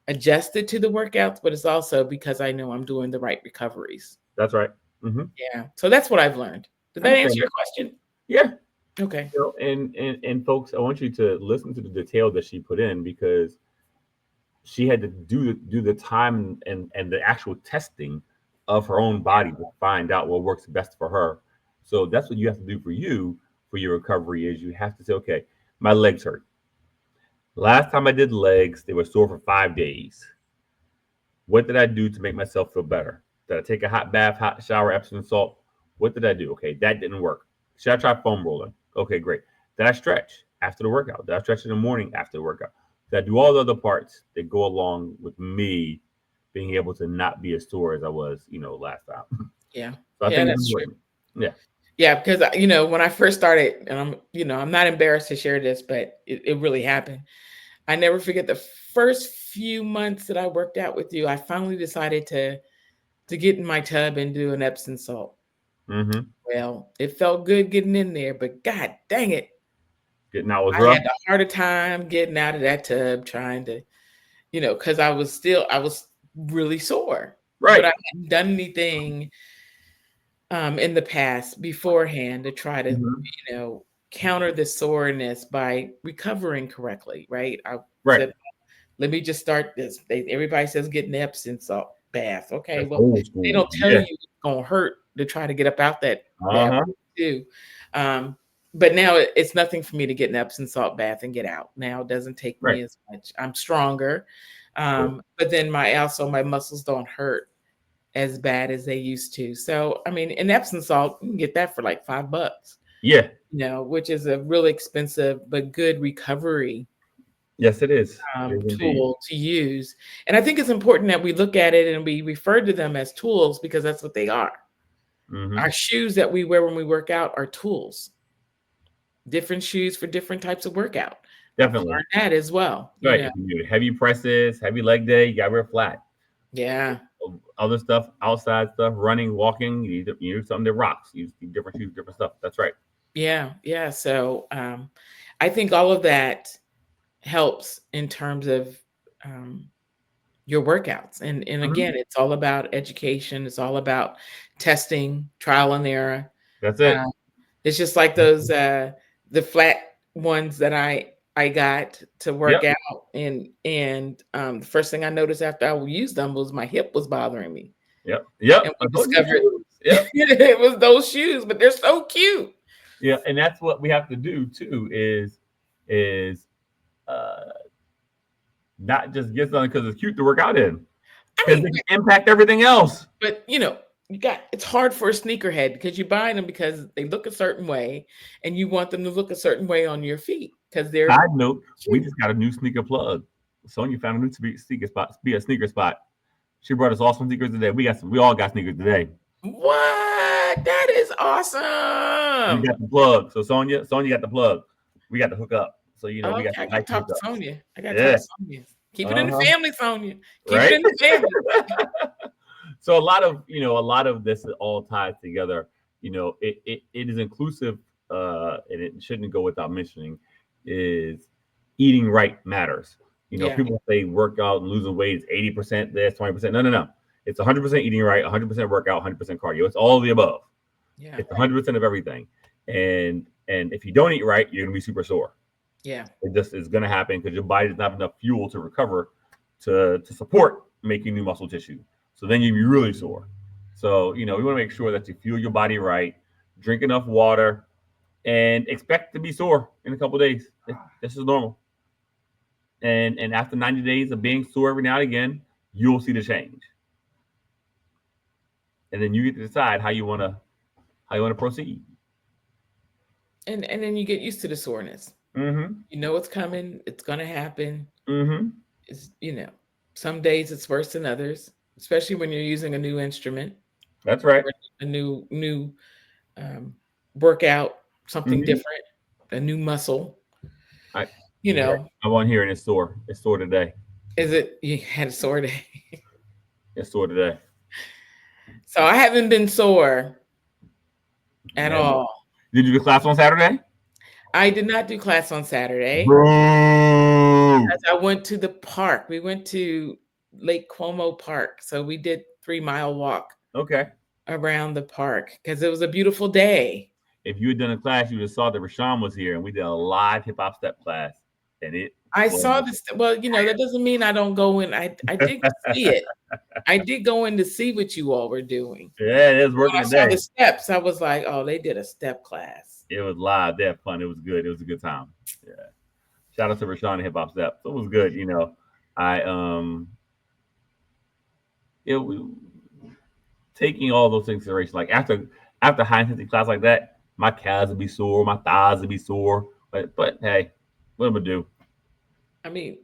adjusted to the workouts, but it's also because I know I'm doing the right recoveries. That's right. Mm-hmm. Yeah. So that's what I've learned. Did I that answer understand your that. question? Yeah. Okay. And folks, I want you to listen to the detail that she put in, because she had to do the time and the actual testing of her own body to find out what works best for her. So that's what you have to do for you for your recovery, is you have to say, okay, my legs hurt. Last time I did legs, they were sore for 5 days. What did I do to make myself feel better? Did I take a hot bath, hot shower, Epsom salt? What did I do? Okay, that didn't work. Should I try foam rolling? Okay, great. Did I stretch after the workout? Did I stretch in the morning after the workout? Did I do all the other parts that go along with me being able to not be as sore as I was, last time? Yeah. So I Yeah, think it's that's true. important. Yeah. Yeah, because when I first started, and I'm not embarrassed to share this, but it really happened. I never forget the first few months that I worked out with you. I finally decided to get in my tub and do an Epsom salt. Mm-hmm. Well, it felt good getting in there, but god dang it, Getting out was I rough. had a harder time getting out of that tub trying to, because I was really sore, but Right. I hadn't done anything in the past beforehand to try to, Mm-hmm. counter the soreness by recovering correctly, right? I Right. said let me just start this. Everybody says get an Epsom salt bath. Okay, That's well, old they school. don't tell Yeah. you it's gonna hurt to try to get up out that Uh-huh. way too. Um, but now it's nothing for me to get an Epsom salt bath and get out. Now it doesn't take Right. me as much. I'm stronger, Good. but then my muscles don't hurt as bad as they used to. So I mean, an Epsom salt you can get that for like $5, Yeah. which is a really expensive but good recovery Yes, it is. It is indeed. tool to use. And I think it's important that we look at it and we refer to them as tools because that's what they are. Mm-hmm. Our shoes that we wear when we work out are tools, different shoes for different types of workout. I've Definitely. learned that as well. Right. If you do heavy presses, heavy leg day, you gotta wear flat. Yeah. Other stuff, outside stuff, running, walking, you need something that rocks. You need different shoes, different stuff. That's right. Yeah. Yeah. So I think all of that helps in terms of um, your workouts. And Mhm. again, it's all about education. It's all about testing, trial and error. That's Uh, it. it's just like those the flat ones that I got to Yep. work out, and the first thing I noticed after I used them was my hip was bothering me, Yep. Yep. and I we told you discovered shoes. Yep. it was those shoes, but they're so cute. Yeah. And that's what we have to do too is uh not just get something because it's cute to work out in. I Because mean, they can impact everything else. but you got it's hard for a sneakerhead because you buy them because they look a certain way, and you want them to look a certain way on your feet because they're Side note, we cute. just got a new sneaker plug. Sonya found a new sneaker spot, be a sneaker spot. She brought us awesome sneakers today. We all got sneakers today. What? That is We awesome. got the plug. So Sonya got the plug. We got the hookup. So we got Okay, I some gotta nice talk to hookups. Sonia. I gotta talk Yeah. to Sonia. Keep it in the Uh-huh. family, Sonia. Keep it Right? in the family. So a lot of this all ties together. It is inclusive, and it shouldn't go without mentioning, is eating right matters. Yeah, People say workout and losing weight is 80% this, 20%. No, no, no. It's 100% eating right, 100% workout, 100% cardio. It's all of the above. yeah, It's 100% of everything. And if you don't eat right, you're gonna be super sore. yeah, It just is gonna happen because your body doesn't have enough fuel to recover to support making new muscle tissue. So then you'd be really sore. So we want to make sure that you fuel your body right, drink enough water, and expect to be sore in a couple of days. This is normal. And after 90 days of being sore every now and again, you'll see the change. And then you get to decide how you want to proceed. and then you get used to the soreness. Mm-hmm. You know it's coming. It's gonna happen. Mm-hmm. It's some days it's worse than others, especially when you're using a new instrument That's right. or a new um, workout, something Mm-hmm. different, a new muscle. I You right. know, I want here and it's sore. It's sore today. is it you had a sore day? It's sore today. So I haven't been sore at Man. all. Did you do class on Saturday? I did not do class on Saturday Boo. because I went to the park. We went to Lake Como Park. So we did 3 mile walk Okay. around the park because it was a beautiful day. If you had done a class, you would have saw that Rashawn was here and we did a live hip hop step class. And it I was saw this. Well, that doesn't mean I don't go in. I did see it. I did go in to see what you all were doing. yeah, it was When working I saw today. the steps, I was like, oh, they did a step class. It was live. They had fun. It was good. It was a good time. Yeah. Shout out to Rashawn and Hip Hop Step. So it was good. I it was taking all those things into consideration. Like after high intensity class like that, my calves would be sore, my thighs would be sore. But hey, what am I gonna do? I mean,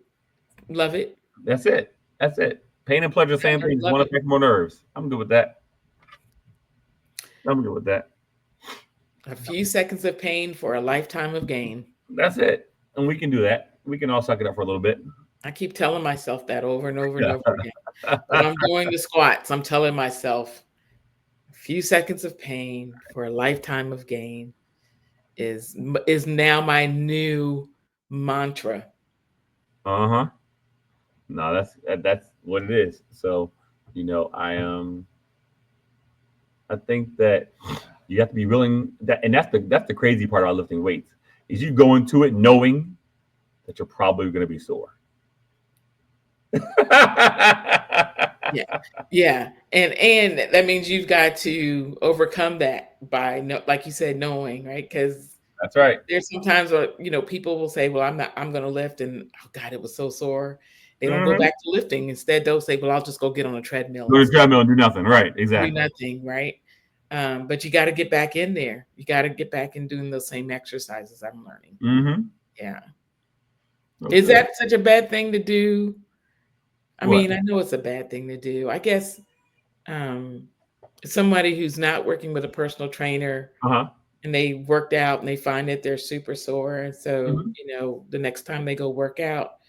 love it. That's it. That's it. Pain and pleasure, same I thing. Just love want to it. affect more nerves. I'm good with that. I'm good with that. A few seconds of pain for a lifetime of gain. That's it. And we can do that. We can all suck it up for a little bit. I keep telling myself that over and over and over again. When I'm doing the squats, I'm telling myself a few seconds of pain for a lifetime of gain is now my new mantra. Uh-huh. No, that's what it is. So, I think that you have to be willing that, and that's the crazy part about lifting weights is you go into it knowing that you're probably going to be sore. Yeah. Yeah. And that means you've got to overcome that by no, like you said, knowing, right? Because That's right. there's sometimes where, people will say, well, I'm gonna lift, and oh God, it was so sore. They don't go Mhm. back to lifting. Instead, they'll say, well, I'll just go get on a treadmill Go to the instead. treadmill and do nothing. Right. Do Exactly. nothing, right? But you got to get back in there. You got to get back in doing those same exercises I'm learning. Mhm. Yeah. Is Okay. that such a bad thing to do? I What? mean, I know it's a bad thing to do. I guess um, somebody who's not working with a personal trainer Uh-huh. and they worked out and they find that they're super sore. And so, Mhm. the next time they go work out,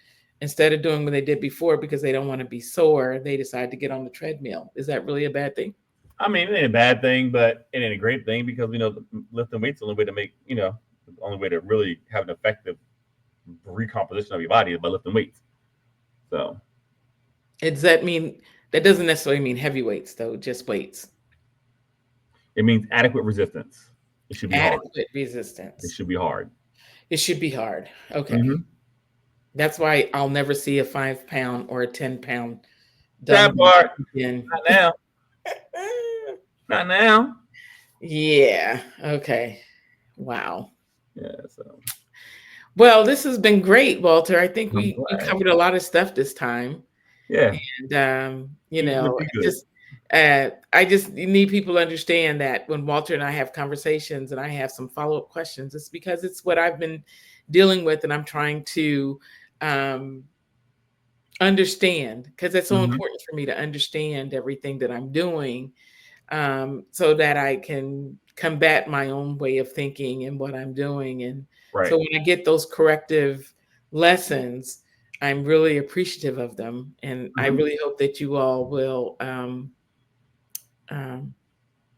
instead of doing what they did before because they don't want to be sore, they decide to get on the treadmill. Is that really a bad thing? I mean, it ain't a bad thing, but it ain't a great thing because lifting weights is the only way to make the only way to really have an effective recomposition of your body is by lifting weights. So Does that mean that doesn't necessarily mean heavy weights though, just weights. it means adequate resistance. It should be hard. Adequate It resistance. should be hard. It should be hard. Okay. Hmm. That's why I'll never see a 5 pound or a 10 pound That dumbbell part. again. Not now. Not now. Yeah. Okay. Wow. Yeah. So Well, this has been great, Walter. I think I'm we glad. covered a lot of stuff this time. Yeah. And Easy to be good. just I just need people to understand that when Walter and I have conversations and I have some follow-up questions, it's because it's what I've been dealing with and I'm trying to um understand because it's so Hmm. important for me to understand everything that I'm doing, so that I can combat my own way of thinking and what I'm doing. And Right. so when I get those corrective lessons, I'm really appreciative of them. And I Hmm. really hope that you all will, um,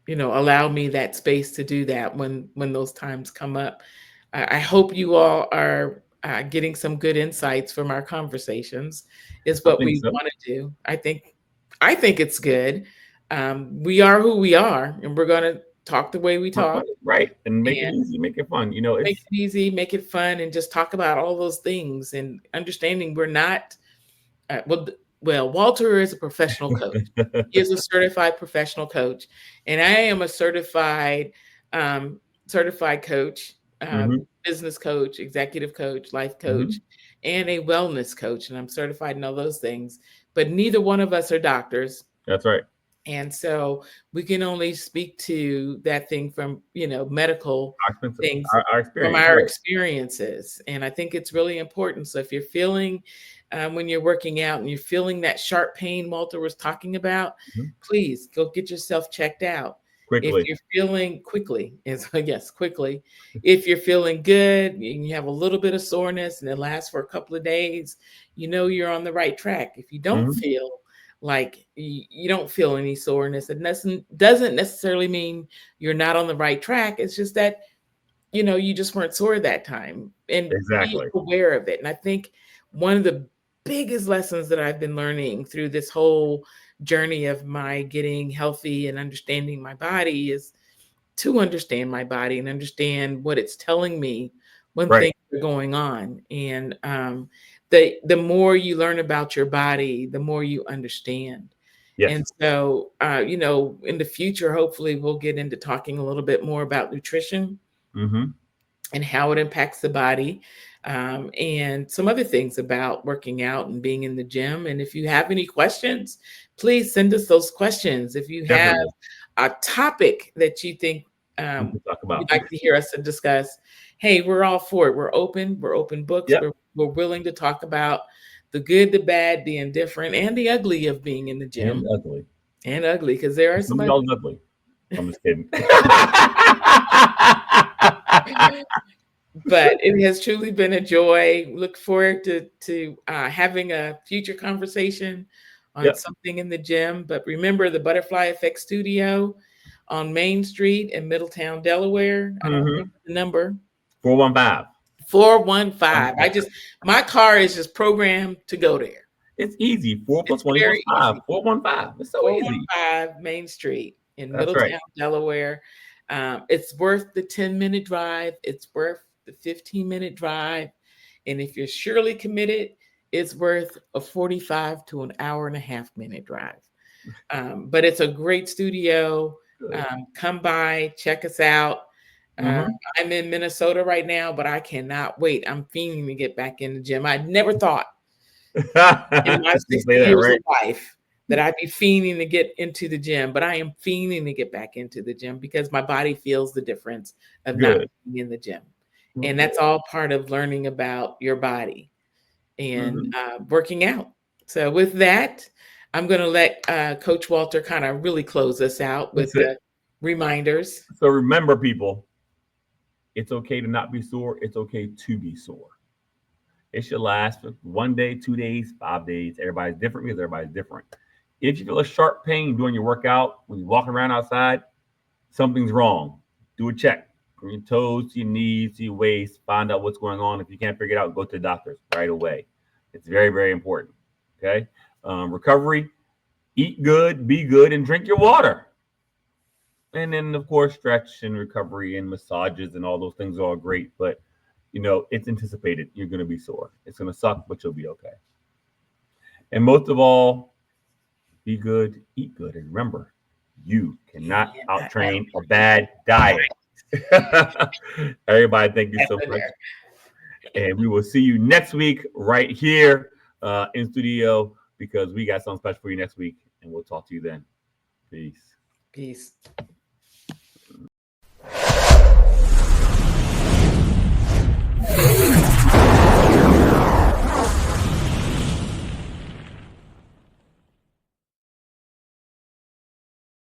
allow me that space to do that when those times come up. I hope you all are getting some good insights from our conversations. Is I what think we so. want to do. I think it's good. We are who we are, and we're going to talk the way we talk Right. And make it and easy. Make it fun. You know, make it's it easy, make it fun, and just talk about all those things and understanding we're not Walter is a professional coach. He is a certified professional coach, and I am a um, certified coach, hmm business coach, executive coach, life coach, hmm and a wellness coach. And I'm certified in all those things. But neither one of us are doctors. That's right. And so we can only speak to that thing from, medical Our expensive, things our from experience. our Right. experiences. And I think it's really important. So if you're feeling, when you're working out and you're feeling that sharp pain Walter was talking about, Mhm. please go get yourself checked out. If Quickly. you're feeling quickly, is yes, quickly. If you're feeling good and you have a little bit of soreness and it lasts for a couple of days, you're on the right track. If you don't Hmm. feel like you don't feel any soreness, it doesn't necessarily mean you're not on the right track. It's just that you just weren't sore that time, and be Exactly. aware of it. And I think one of the biggest lessons that I've been learning through this whole journey of my getting healthy and understanding my body is to understand my body and understand what it's telling me when Right. things are going on. And the more you learn about your body, the more you understand. And Yes. so, in the future, hopefully, we'll get into talking a little bit more about nutrition Hmm. and how it impacts the body, and some other things about working out and being in the gym. And if you have any questions, please send us those questions. If you have Definitely. a topic that you think We can talk about. you'd like to hear us to discuss, hey, we're all for it. We're open. We're open books. Yep. We're willing to talk about the good, the bad, the indifferent, and the ugly of being in the And gym. ugly. And ugly, because there are Some some of ugly. y'all is ugly. I'm just kidding. But it has truly been a joy. Look forward to having a future conversation on Yep. something in the gym. But remember the Butterfly Effect Studio on Main Street in Middletown, Delaware. I don't remember Hmm. the number. 415. 415. My car is just programmed to go there. It's easy. 4 It's plus 1 equals very 5. easy. 415. It's so easy. 415 Main Street in That's right. Middletown, Delaware. It's worth the 10-minute drive. It's worth the 15-minute drive. And if you're surely committed, it's worth a 45 to an hour and a half minute drive. But it's a great studio. Good. Come by, check us out. Uh, Mm-hmm. I'm in Minnesota right now, but I cannot wait. I'm fiending to get back in the gym. I never thought in my Just 60 say that, years of right? life that I'd be fiending to get into the gym, but I am fiending to get back into the gym because my body feels the difference of not Good. being in the gym. And Okay. that's all part of learning about your body and Mm-hmm. working out. So, with that, I'm going to let Coach Walter kind of really close us out with That's it. the reminders. So remember, people, it's okay to not be sore. It's okay to be sore. It should last for 1 day, 2 days, 5 days. Everybody's different because everybody's different. If you feel a sharp pain doing your workout when you're walking around outside, something's wrong. Do a check from your toes to your knees to your waist. Find out what's going on. If you can't figure it out, go to the doctors right away. It's very, very important. Okay. Recovery, eat good, be good, and drink your water. And then, of course, stretch and recovery and massages and all those things are all great. But, it's anticipated. You're going to be sore. It's going to suck, but you'll be okay. And most of all, be good, eat good. And remember, you cannot And outtrain a bad diet. Everybody, thank you so much. And we will see you next week right here in studio because we got something special for you next week. And we'll talk to you then. Peace. Peace.